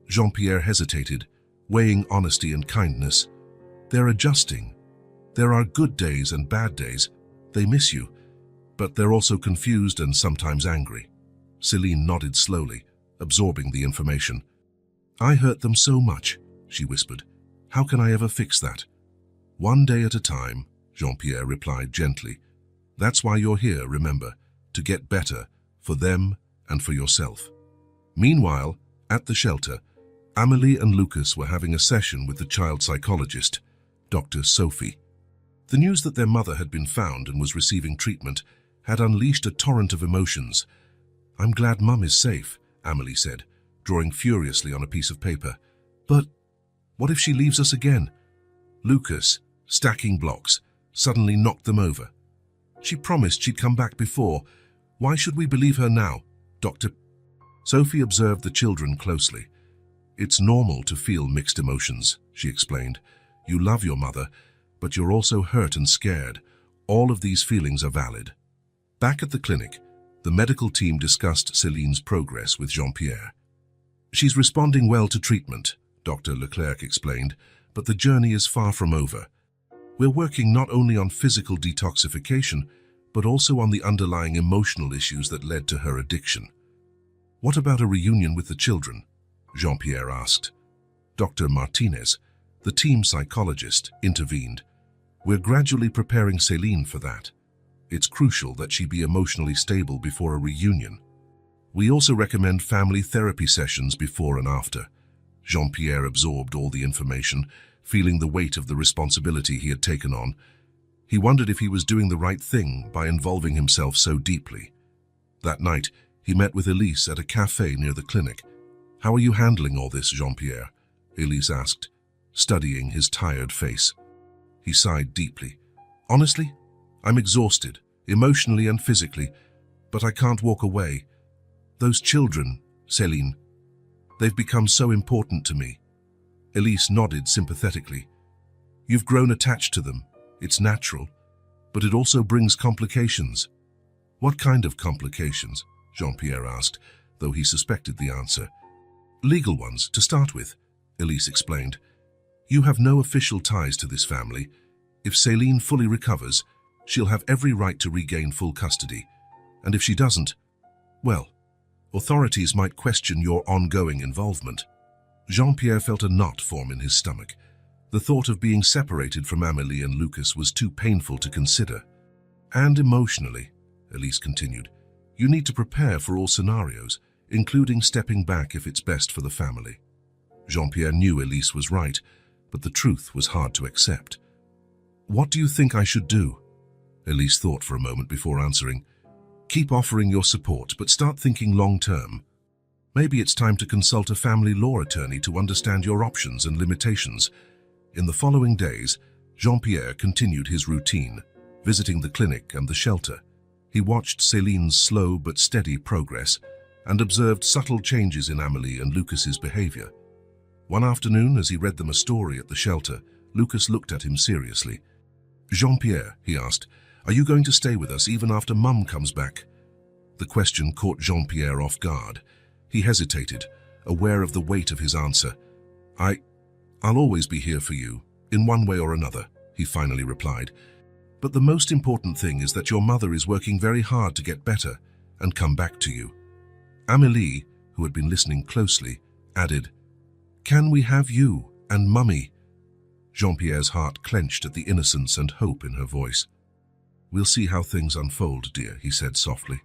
A: Jean-Pierre hesitated, weighing honesty and kindness. They're adjusting. There are good days and bad days. They miss you, but they're also confused and sometimes angry. Céline nodded slowly, absorbing the information. I hurt them so much, she whispered. How can I ever fix that? One day at a time, Jean-Pierre replied gently. That's why you're here, remember, to get better, for them and for yourself. Meanwhile, at the shelter, Amélie and Lucas were having a session with the child psychologist, Dr. Sophie. The news that their mother had been found and was receiving treatment had unleashed a torrent of emotions. I'm glad Mum is safe, Amélie said, drawing furiously on a piece of paper. But what if she leaves us again? Lucas, stacking blocks, suddenly knocked them over. She promised she'd come back before. Why should we believe her now, Dr. Sophie observed the children closely. It's normal to feel mixed emotions, she explained. You love your mother, but you're also hurt and scared. All of these feelings are valid. Back at the clinic, the medical team discussed Céline's progress with Jean-Pierre. She's responding well to treatment, Dr. Leclerc explained, but the journey is far from over. We're working not only on physical detoxification, but also on the underlying emotional issues that led to her addiction. What about a reunion with the children? Jean-Pierre asked. Dr. Martinez, the team psychologist, intervened. We're gradually preparing Céline for that. It's crucial that she be emotionally stable before a reunion. We also recommend family therapy sessions before and after. Jean-Pierre absorbed all the information, feeling the weight of the responsibility he had taken on. He wondered if he was doing the right thing by involving himself so deeply. That night, he met with Elise at a cafe near the clinic. How are you handling all this, Jean-Pierre? Elise asked, studying his tired face. He sighed deeply. Honestly, I'm exhausted, emotionally and physically, but I can't walk away. Those children, Céline, they've become so important to me. Elise nodded sympathetically. You've grown attached to them. It's natural, but it also brings complications. What kind of complications? Jean-Pierre asked, though he suspected the answer. Legal ones, to start with, Elise explained. You have no official ties to this family. If Céline fully recovers, she'll have every right to regain full custody. And if she doesn't, well, authorities might question your ongoing involvement. Jean-Pierre felt a knot form in his stomach. The thought of being separated from Amélie and Lucas was too painful to consider. And emotionally, Elise continued, you need to prepare for all scenarios, including stepping back if it's best for the family. Jean-Pierre knew Elise was right, but the truth was hard to accept. What do you think I should do? Elise thought for a moment before answering. Keep offering your support, but start thinking long-term. Maybe it's time to consult a family law attorney to understand your options and limitations. In the following days, Jean-Pierre continued his routine, visiting the clinic and the shelter. He watched Céline's slow but steady progress and observed subtle changes in Amélie and Lucas's behavior. One afternoon, as he read them a story at the shelter, Lucas looked at him seriously. Jean-Pierre, he asked, are you going to stay with us even after Mum comes back? The question caught Jean-Pierre off guard. He hesitated, aware of the weight of his answer. I'll always be here for you, in one way or another, he finally replied. But the most important thing is that your mother is working very hard to get better and come back to you. Amélie, who had been listening closely, added, Can we have you and Mummy? Jean-Pierre's heart clenched at the innocence and hope in her voice. We'll see how things unfold, dear, he said softly.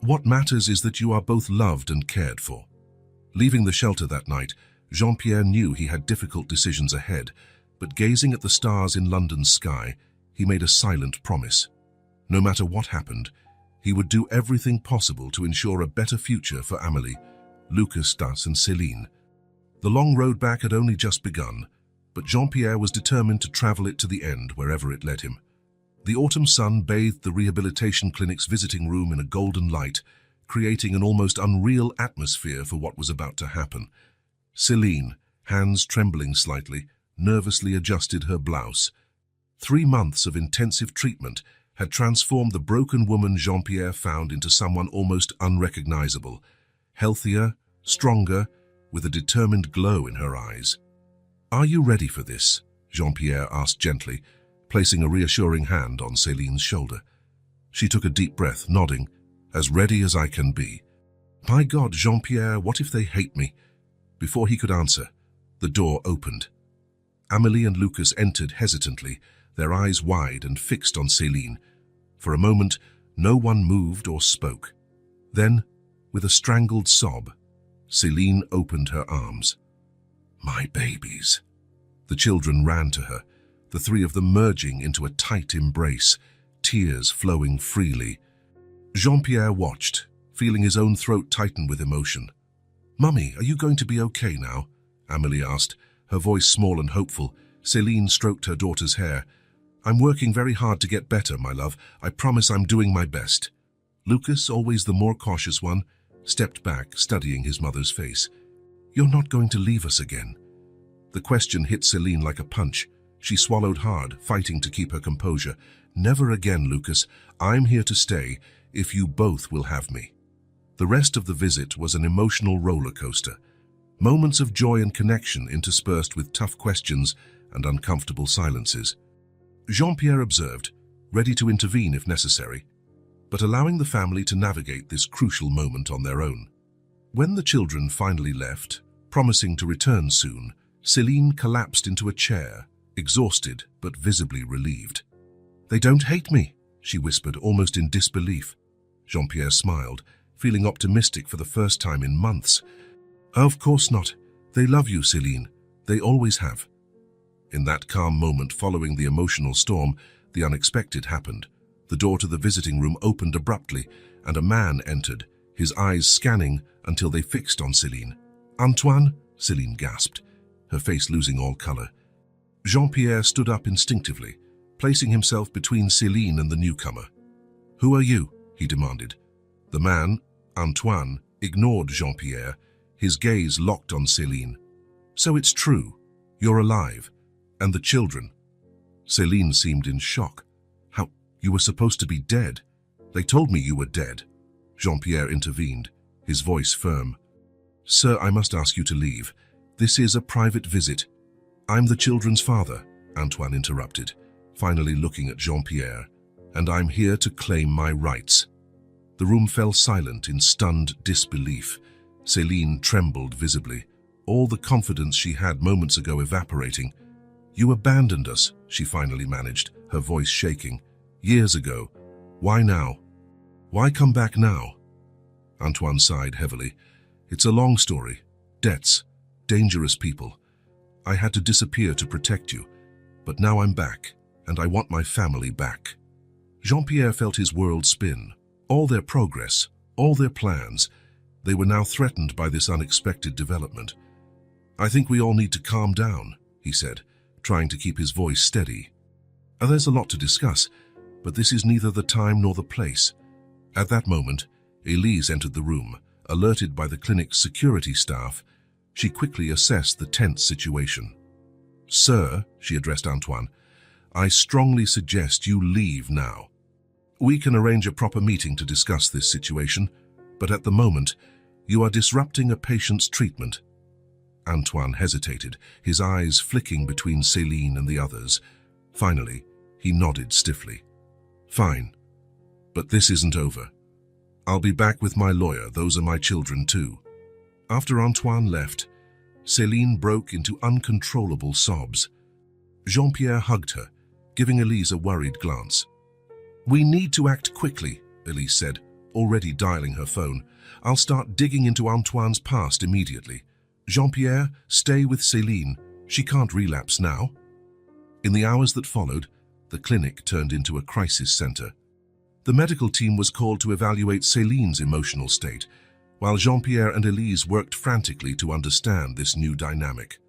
A: What matters is that you are both loved and cared for. Leaving the shelter that night, Jean-Pierre knew he had difficult decisions ahead, but gazing at the stars in London's sky, he made a silent promise. No matter what happened, he would do everything possible to ensure a better future for Amélie, Lucas, Das and Céline. The long road back had only just begun, but Jean-Pierre was determined to travel it to the end wherever it led him. The autumn sun bathed the rehabilitation clinic's visiting room in a golden light, creating an almost unreal atmosphere for what was about to happen. Céline, hands trembling slightly, nervously adjusted her blouse. 3 months of intensive treatment had transformed the broken woman Jean-Pierre found into someone almost unrecognizable, healthier, stronger, with a determined glow in her eyes. "Are you ready for this?" Jean-Pierre asked gently, placing a reassuring hand on Céline's shoulder. She took a deep breath, nodding, "As ready as I can be." "My God, Jean-Pierre, what if they hate me?" Before he could answer, the door opened. Amélie and Lucas entered hesitantly, their eyes wide and fixed on Céline. For a moment, no one moved or spoke. Then, with a strangled sob, Céline opened her arms. "My babies." The children ran to her, the 3 of them merging into a tight embrace, tears flowing freely. Jean-Pierre watched, feeling his own throat tighten with emotion. "Mummy, are you going to be okay now?" Amélie asked, her voice small and hopeful. Céline stroked her daughter's hair. "I'm working very hard to get better, my love. I promise I'm doing my best." Lucas, always the more cautious one, stepped back, studying his mother's face. "You're not going to leave us again?" The question hit Céline like a punch. She swallowed hard, fighting to keep her composure. "Never again, Lucas. I'm here to stay, if you both will have me." The rest of the visit was an emotional roller coaster. Moments of joy and connection interspersed with tough questions and uncomfortable silences. Jean-Pierre observed, ready to intervene if necessary, but allowing the family to navigate this crucial moment on their own. When the children finally left, promising to return soon, Céline collapsed into a chair, exhausted but visibly relieved. "They don't hate me," she whispered, almost in disbelief. Jean-Pierre smiled, feeling optimistic for the first time in months. "Of course not. They love you, Céline. They always have." In that calm moment following the emotional storm, the unexpected happened. The door to the visiting room opened abruptly, and a man entered, his eyes scanning until they fixed on Céline. "Antoine?" Céline gasped, her face losing all color. Jean-Pierre stood up instinctively, placing himself between Céline and the newcomer. "Who are you?" he demanded. The man, Antoine, ignored Jean-Pierre, his gaze locked on Céline. "So it's true. You're alive. And the children?" Céline seemed in shock. "How? You were supposed to be dead. They told me you were dead." Jean-Pierre intervened, his voice firm. "Sir, I must ask you to leave. This is a private visit." "I'm the children's father," Antoine interrupted, finally looking at Jean-Pierre, "and I'm here to claim my rights." The room fell silent in stunned disbelief. Céline trembled visibly, all the confidence she had moments ago evaporating. "You abandoned us," she finally managed, her voice shaking. "Years ago. Why now? Why come back now?" Antoine sighed heavily. "It's a long story. Debts, dangerous people. I had to disappear to protect you, but now I'm back, and I want my family back." Jean-Pierre felt his world spin. All their progress, all their plans, they were now threatened by this unexpected development. "I think we all need to calm down," he said, trying to keep his voice steady. "There's a lot to discuss, but this is neither the time nor the place." At that moment, Elise entered the room, alerted by the clinic's security staff. She quickly assessed the tense situation. "Sir," she addressed Antoine, "I strongly suggest you leave now. We can arrange a proper meeting to discuss this situation, but at the moment, you are disrupting a patient's treatment." Antoine hesitated, his eyes flicking between Céline and the others. Finally, he nodded stiffly. "Fine, but this isn't over. I'll be back with my lawyer. Those are my children too." After Antoine left, Céline broke into uncontrollable sobs. Jean-Pierre hugged her, giving Elise a worried glance. "We need to act quickly," Elise said, already dialing her phone. "I'll start digging into Antoine's past immediately. Jean-Pierre, stay with Céline. She can't relapse now." In the hours that followed, the clinic turned into a crisis center. The medical team was called to evaluate Céline's emotional state, while Jean-Pierre and Elise worked frantically to understand this new dynamic.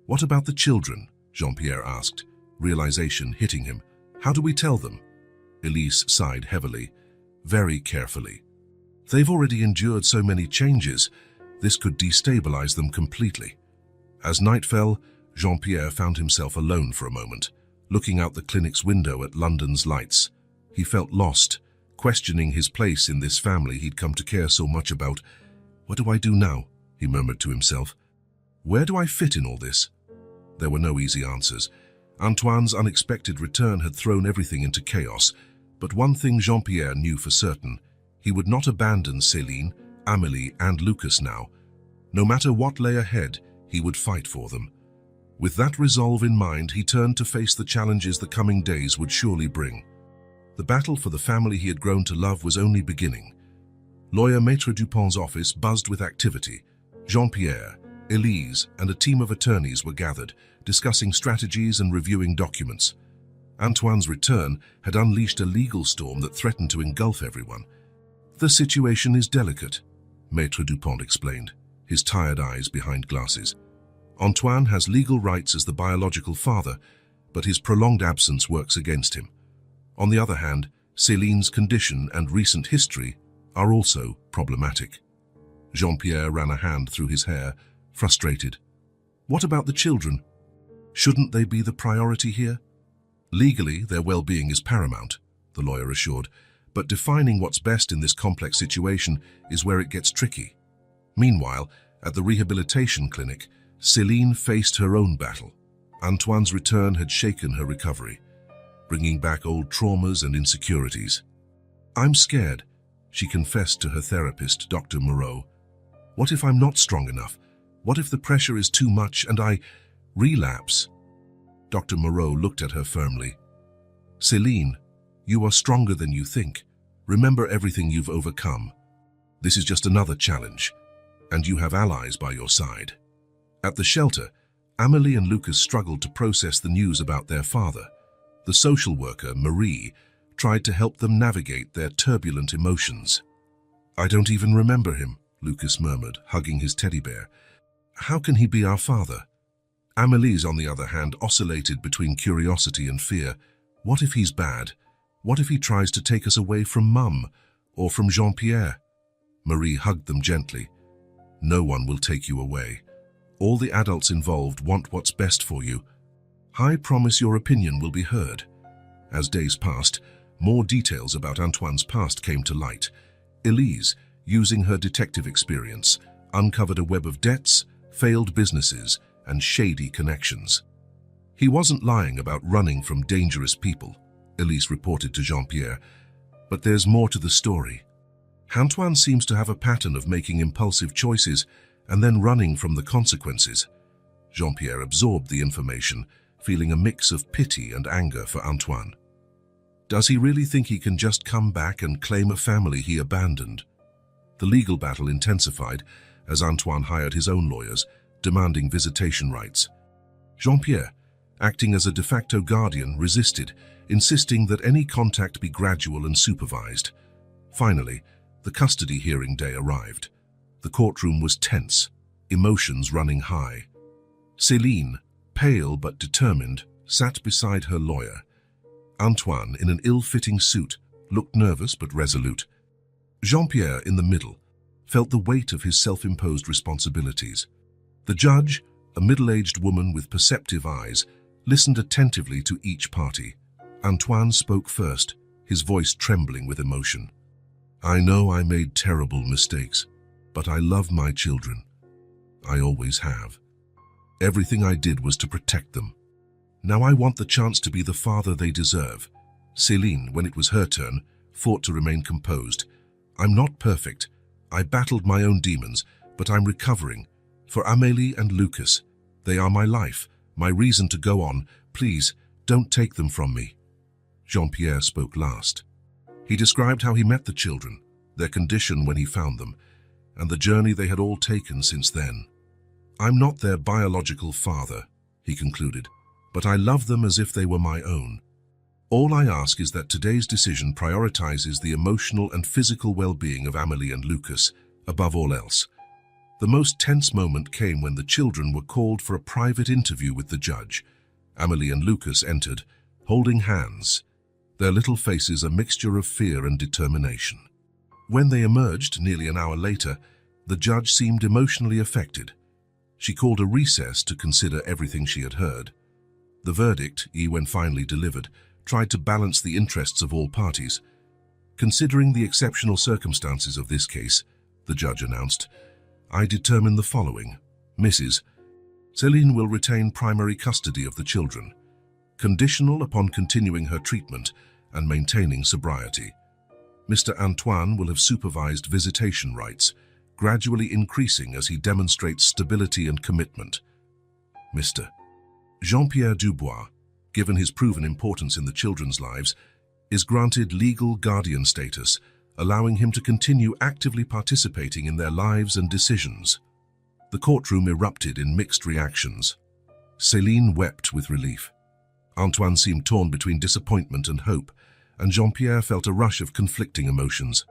A: "What about the children?" Jean-Pierre asked, realization hitting him. "How do we tell them?" Elise sighed heavily, very carefully. "They've already endured so many changes. This could destabilize them completely." As night fell, Jean-Pierre found himself alone for a moment, looking out the clinic's window at London's lights. He felt lost, questioning his place in this family he'd come to care so much about. "What do I do now?" he murmured to himself. "Where do I fit in all this?" There were no easy answers. Antoine's unexpected return had thrown everything into chaos, but one thing Jean-Pierre knew for certain: he would not abandon Céline, Amélie, and Lucas now. No matter what lay ahead, he would fight for them. With that resolve in mind, he turned to face the challenges the coming days would surely bring. The battle for the family he had grown to love was only beginning. Lawyer Maître Dupint's office buzzed with activity. Jean-Pierre, Elise, and a team of attorneys were gathered, discussing strategies and reviewing documents. Antoine's return had unleashed a legal storm that threatened to engulf everyone. "The situation is delicate," Maître Dupont explained, his tired eyes behind glasses. "Antoine has legal rights as the biological father, but his prolonged absence works against him. On the other hand, Céline's condition and recent history are also problematic." Jean-Pierre ran a hand through his hair, frustrated. "What about the children? Shouldn't they be the priority here?" "Legally, their well-being is paramount," the lawyer assured, "but defining what's best in this complex situation is where it gets tricky." Meanwhile, at the rehabilitation clinic, Céline faced her own battle. Antoine's return had shaken her recovery, bringing back old traumas and insecurities. "I'm scared," she confessed to her therapist, Dr. Moreau. "What if I'm not strong enough? What if the pressure is too much and I relapse?" Dr. Moreau looked at her firmly. "Céline, you are stronger than you think. Remember everything you've overcome. This is just another challenge, and you have allies by your side." At the shelter, Amélie and Lucas struggled to process the news about their father. The social worker, Marie, tried to help them navigate their turbulent emotions. "I don't even remember him," Lucas murmured, hugging his teddy bear. "How can he be our father?" Amélie, on the other hand, oscillated between curiosity and fear. "What if he's bad? What if he tries to take us away from Mum or from Jean-Pierre?" Marie hugged them gently. "No one will take you away. All the adults involved want what's best for you. I promise your opinion will be heard." As days passed, more details about Antoine's past came to light. Elise, using her detective experience, uncovered a web of debts, failed businesses, and shady connections. "He wasn't lying about running from dangerous people," Elise reported to Jean-Pierre, "but there's more to the story. Antoine seems to have a pattern of making impulsive choices and then running from the consequences." Jean-Pierre absorbed the information, feeling a mix of pity and anger for Antoine. Does he really think he can just come back and claim a family he abandoned? The legal battle intensified as Antoine hired his own lawyers, demanding visitation rights. Jean-Pierre, acting as a de facto guardian, resisted, insisting that any contact be gradual and supervised. Finally, the custody hearing day arrived. The courtroom was tense, emotions running high. Céline, pale but determined, sat beside her lawyer. Antoine, in an ill-fitting suit, looked nervous but resolute. Jean-Pierre, in the middle, felt the weight of his self-imposed responsibilities. The judge, a middle-aged woman with perceptive eyes, listened attentively to each party. Antoine spoke first, his voice trembling with emotion. "I know I made terrible mistakes, but I love my children. I always have. Everything I did was to protect them. Now I want the chance to be the father they deserve." Céline, when it was her turn, fought to remain composed. "I'm not perfect. I battled my own demons, but I'm recovering. For Amélie and Lucas, they are my life, my reason to go on. Please, don't take them from me." Jean-Pierre spoke last. He described how he met the children, their condition when he found them, and the journey they had all taken since then. "I'm not their biological father," he concluded, "but I love them as if they were my own. All I ask is that today's decision prioritizes the emotional and physical well-being of Amélie and Lucas above all else." The most tense moment came when the children were called for a private interview with the judge. Amélie and Lucas entered, holding hands, their little faces a mixture of fear and determination. When they emerged nearly an hour later, the judge seemed emotionally affected. She called a recess to consider everything she had heard. The verdict, when finally delivered, tried to balance the interests of all parties. Considering the exceptional circumstances of this case, the judge announced, I determine the following. Mrs. Céline will retain primary custody of the children, conditional upon continuing her treatment and maintaining sobriety. Mr. Antoine will have supervised visitation rights, gradually increasing as he demonstrates stability and commitment. Mr. Jean-Pierre Dubois, given his proven importance in the children's lives, is granted legal guardian status, allowing him to continue actively participating in their lives and decisions. The courtroom erupted in mixed reactions. Céline wept with relief. Antoine seemed torn between disappointment and hope, and Jean-Pierre felt a rush of conflicting emotions.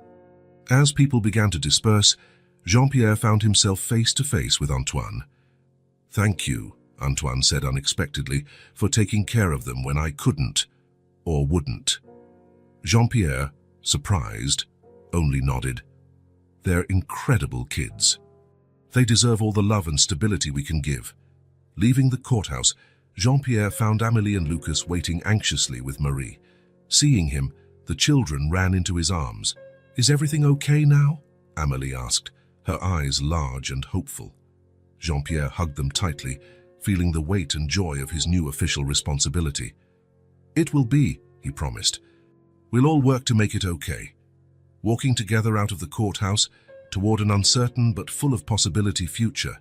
A: As people began to disperse, Jean-Pierre found himself face to face with Antoine. Thank you, Antoine said unexpectedly, for taking care of them when I couldn't or wouldn't. Jean-Pierre, surprised, only nodded. They're incredible kids. They deserve all the love and stability we can give. Leaving the courthouse, Jean-Pierre found Amélie and Lucas waiting anxiously with Marie. Seeing him, the children ran into his arms. Is everything okay now? Amélie asked, her eyes large and hopeful. Jean-Pierre hugged them tightly, feeling the weight and joy of his new official responsibility. It will be, he promised. We'll all work to make it okay. Walking together out of the courthouse, toward an uncertain but full of possibility future,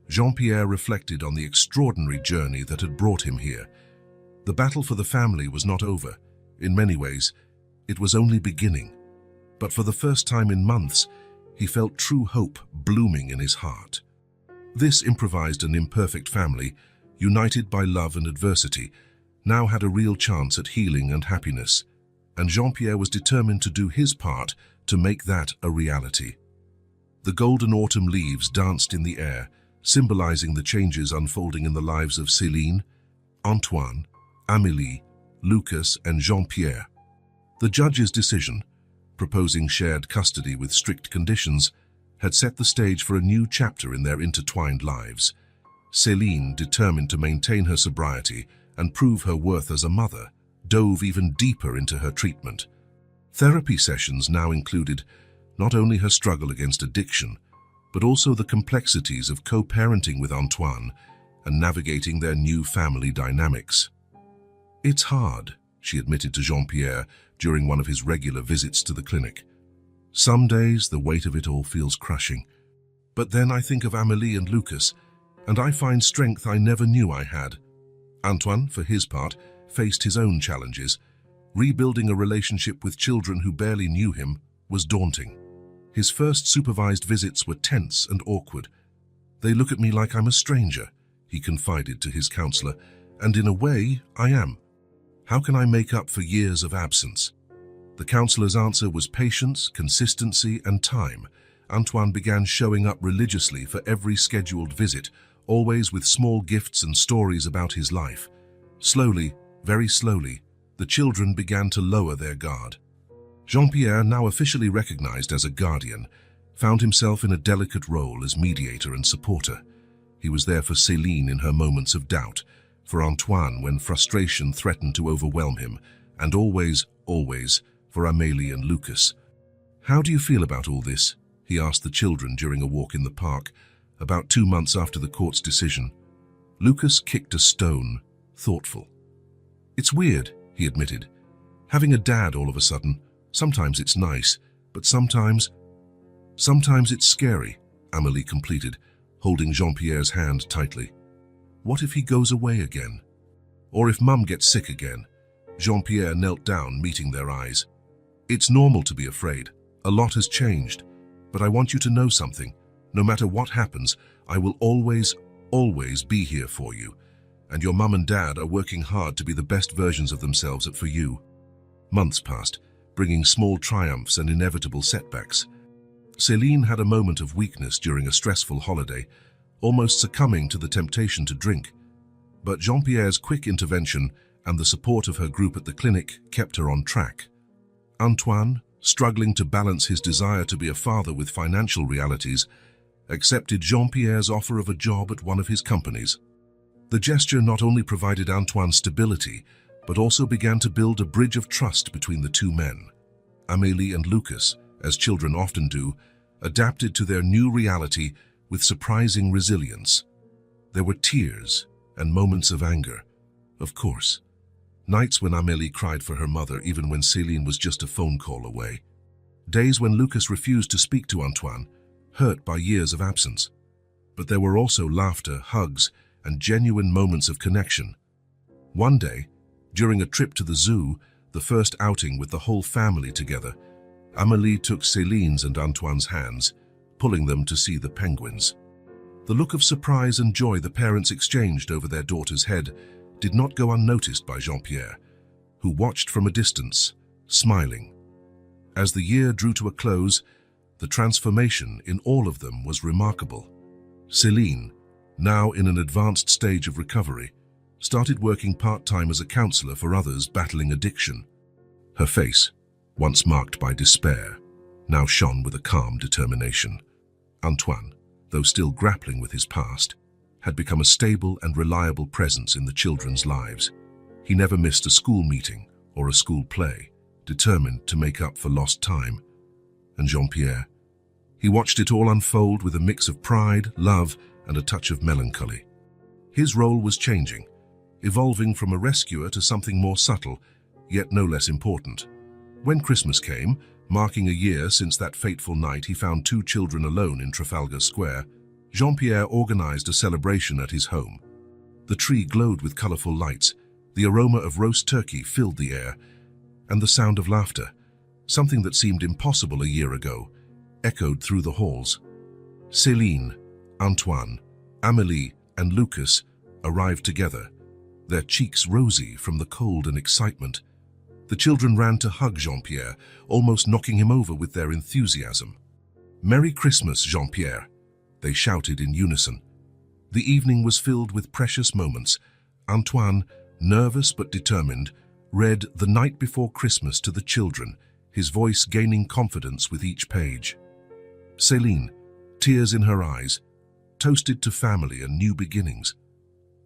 A: Jean-Pierre reflected on the extraordinary journey that had brought him here. The battle for the family was not over. In many ways, it was only beginning. But for the first time in months, he felt true hope blooming in his heart. This improvised and imperfect family, united by love and adversity, now had a real chance at healing and happiness, and Jean-Pierre was determined to do his part to make that a reality. The golden autumn leaves danced in the air, symbolizing the changes unfolding in the lives of Céline, Antoine, Amélie, Lucas, and Jean-Pierre. The judge's decision, proposing shared custody with strict conditions, had set the stage for a new chapter in their intertwined lives. Céline, determined to maintain her sobriety and prove her worth as a mother, dove even deeper into her treatment. Therapy sessions now included not only her struggle against addiction, but also the complexities of co-parenting with Antoine and navigating their new family dynamics. It's hard, she admitted to Jean-Pierre during one of his regular visits to the clinic. Some days the weight of it all feels crushing. But then I think of Amélie and Lucas, and I find strength I never knew I had. Antoine, for his part, faced his own challenges. Rebuilding a relationship with children who barely knew him was daunting. His first supervised visits were tense and awkward. They look at me like I'm a stranger, he confided to his counselor, and in a way, I am. How can I make up for years of absence? The counselor's answer was patience, consistency, and time. Antoine began showing up religiously for every scheduled visit, always with small gifts and stories about his life. Slowly, very slowly, the children began to lower their guard. Jean-Pierre, now officially recognized as a guardian, found himself in a delicate role as mediator and supporter. He was there for Céline in her moments of doubt, for Antoine when frustration threatened to overwhelm him, and always, always, for Amélie and Lucas. How do you feel about all this? He asked the children during a walk in the park, about 2 months after the court's decision. Lucas kicked a stone, thoughtful. It's weird, he admitted. Having a dad all of a sudden. Sometimes it's nice, but sometimes it's scary, Amélie completed, holding Jean-Pierre's hand tightly. What if he goes away again? Or if Mum gets sick again? Jean-Pierre knelt down, meeting their eyes. It's normal to be afraid. A lot has changed. But I want you to know something. No matter what happens, I will always, always be here for you. And your Mum and Dad are working hard to be the best versions of themselves for you. Months passed, bringing small triumphs and inevitable setbacks. Céline had a moment of weakness during a stressful holiday, almost succumbing to the temptation to drink. But Jean-Pierre's quick intervention and the support of her group at the clinic kept her on track. Antoine, struggling to balance his desire to be a father with financial realities, accepted Jean-Pierre's offer of a job at one of his companies. The gesture not only provided Antoine stability, but also began to build a bridge of trust between the two men. Amélie and Lucas, as children often do, adapted to their new reality with surprising resilience. There were tears and moments of anger, of course. Nights when Amélie cried for her mother even when Céline was just a phone call away. Days when Lucas refused to speak to Antoine, hurt by years of absence. But there were also laughter, hugs, and genuine moments of connection. One day, during a trip to the zoo, the first outing with the whole family together, Amélie took Céline's and Antoine's hands, pulling them to see the penguins. The look of surprise and joy the parents exchanged over their daughter's head did not go unnoticed by Jean-Pierre, who watched from a distance, smiling. As the year drew to a close, the transformation in all of them was remarkable. Céline, now in an advanced stage of recovery, started working part-time as a counselor for others battling addiction. Her face, once marked by despair, now shone with a calm determination. Antoine, though still grappling with his past, had become a stable and reliable presence in the children's lives. He never missed a school meeting or a school play, determined to make up for lost time. And Jean-Pierre, he watched it all unfold with a mix of pride, love, and a touch of melancholy. His role was changing, evolving from a rescuer to something more subtle, yet no less important. When Christmas came, marking a year since that fateful night he found two children alone in Trafalgar Square, Jean-Pierre organized a celebration at his home. The tree glowed with colorful lights, the aroma of roast turkey filled the air, and the sound of laughter, something that seemed impossible a year ago, echoed through the halls. Céline, Antoine, Amélie, and Lucas arrived together, their cheeks rosy from the cold and excitement. The children ran to hug Jean-Pierre, almost knocking him over with their enthusiasm. "Merry Christmas, Jean-Pierre," they shouted in unison. The evening was filled with precious moments. Antoine, nervous but determined, read The Night Before Christmas to the children, his voice gaining confidence with each page. Céline, tears in her eyes, toasted to family and new beginnings.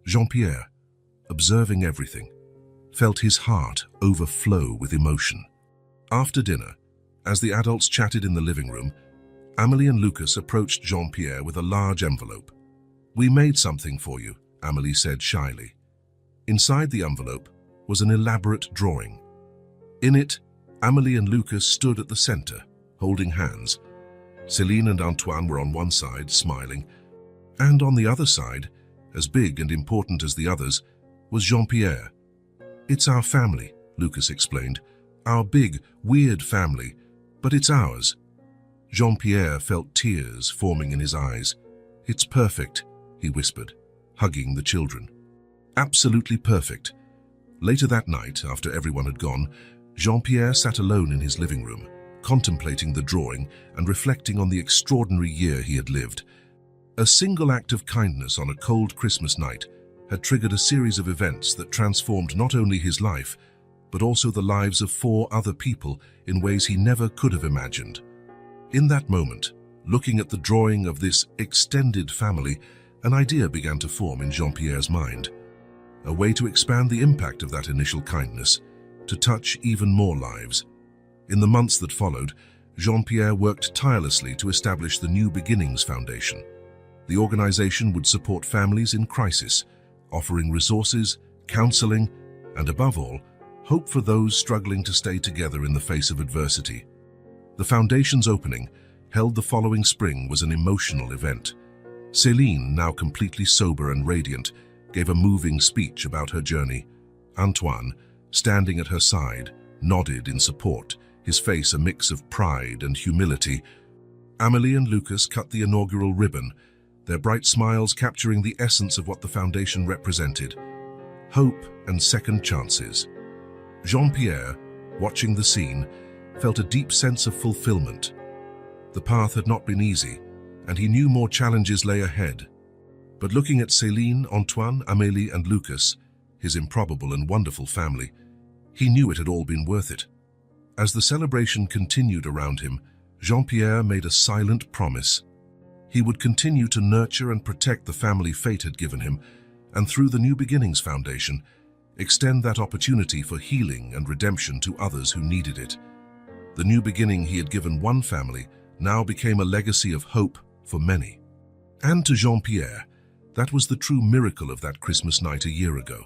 A: Jean-Pierre, observing everything, felt his heart overflow with emotion. After dinner, as the adults chatted in the living room, Amélie and Lucas approached Jean-Pierre with a large envelope. "We made something for you," Amélie said shyly. Inside the envelope was an elaborate drawing. In it, Amélie and Lucas stood at the center, holding hands. Céline and Antoine were on one side, smiling, and on the other side, as big and important as the others, was Jean-Pierre. "It's our family," Lucas explained. "Our big, weird family, but it's ours." Jean-Pierre felt tears forming in his eyes. "It's perfect," he whispered, hugging the children. "Absolutely perfect." Later that night, after everyone had gone, Jean-Pierre sat alone in his living room, contemplating the drawing and reflecting on the extraordinary year he had lived. A single act of kindness on a cold Christmas night had triggered a series of events that transformed not only his life, but also the lives of 4 other people in ways he never could have imagined. In that moment, looking at the drawing of this extended family, an idea began to form in Jean-Pierre's mind. A way to expand the impact of that initial kindness, to touch even more lives. In the months that followed, Jean-Pierre worked tirelessly to establish the New Beginnings Foundation. The organization would support families in crisis, offering resources, counseling, and above all, hope for those struggling to stay together in the face of adversity. The foundation's opening, held the following spring, was an emotional event. Céline, now completely sober and radiant, gave a moving speech about her journey. Antoine, standing at her side, nodded in support, his face a mix of pride and humility. Amélie and Lucas cut the inaugural ribbon, their bright smiles capturing the essence of what the foundation represented: hope and second chances. Jean-Pierre, watching the scene, felt a deep sense of fulfillment. The path had not been easy, and he knew more challenges lay ahead. But looking at Céline, Antoine, Amélie, and Lucas, his improbable and wonderful family, he knew it had all been worth it. As the celebration continued around him, Jean-Pierre made a silent promise. He would continue to nurture and protect the family fate had given him, and through the New Beginnings Foundation, extend that opportunity for healing and redemption to others who needed it. The new beginning he had given one family now became a legacy of hope for many. And to Jean-Pierre, that was the true miracle of that Christmas night a year ago.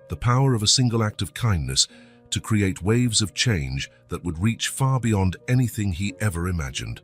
A: The power of a single act of kindness to create waves of change that would reach far beyond anything he ever imagined.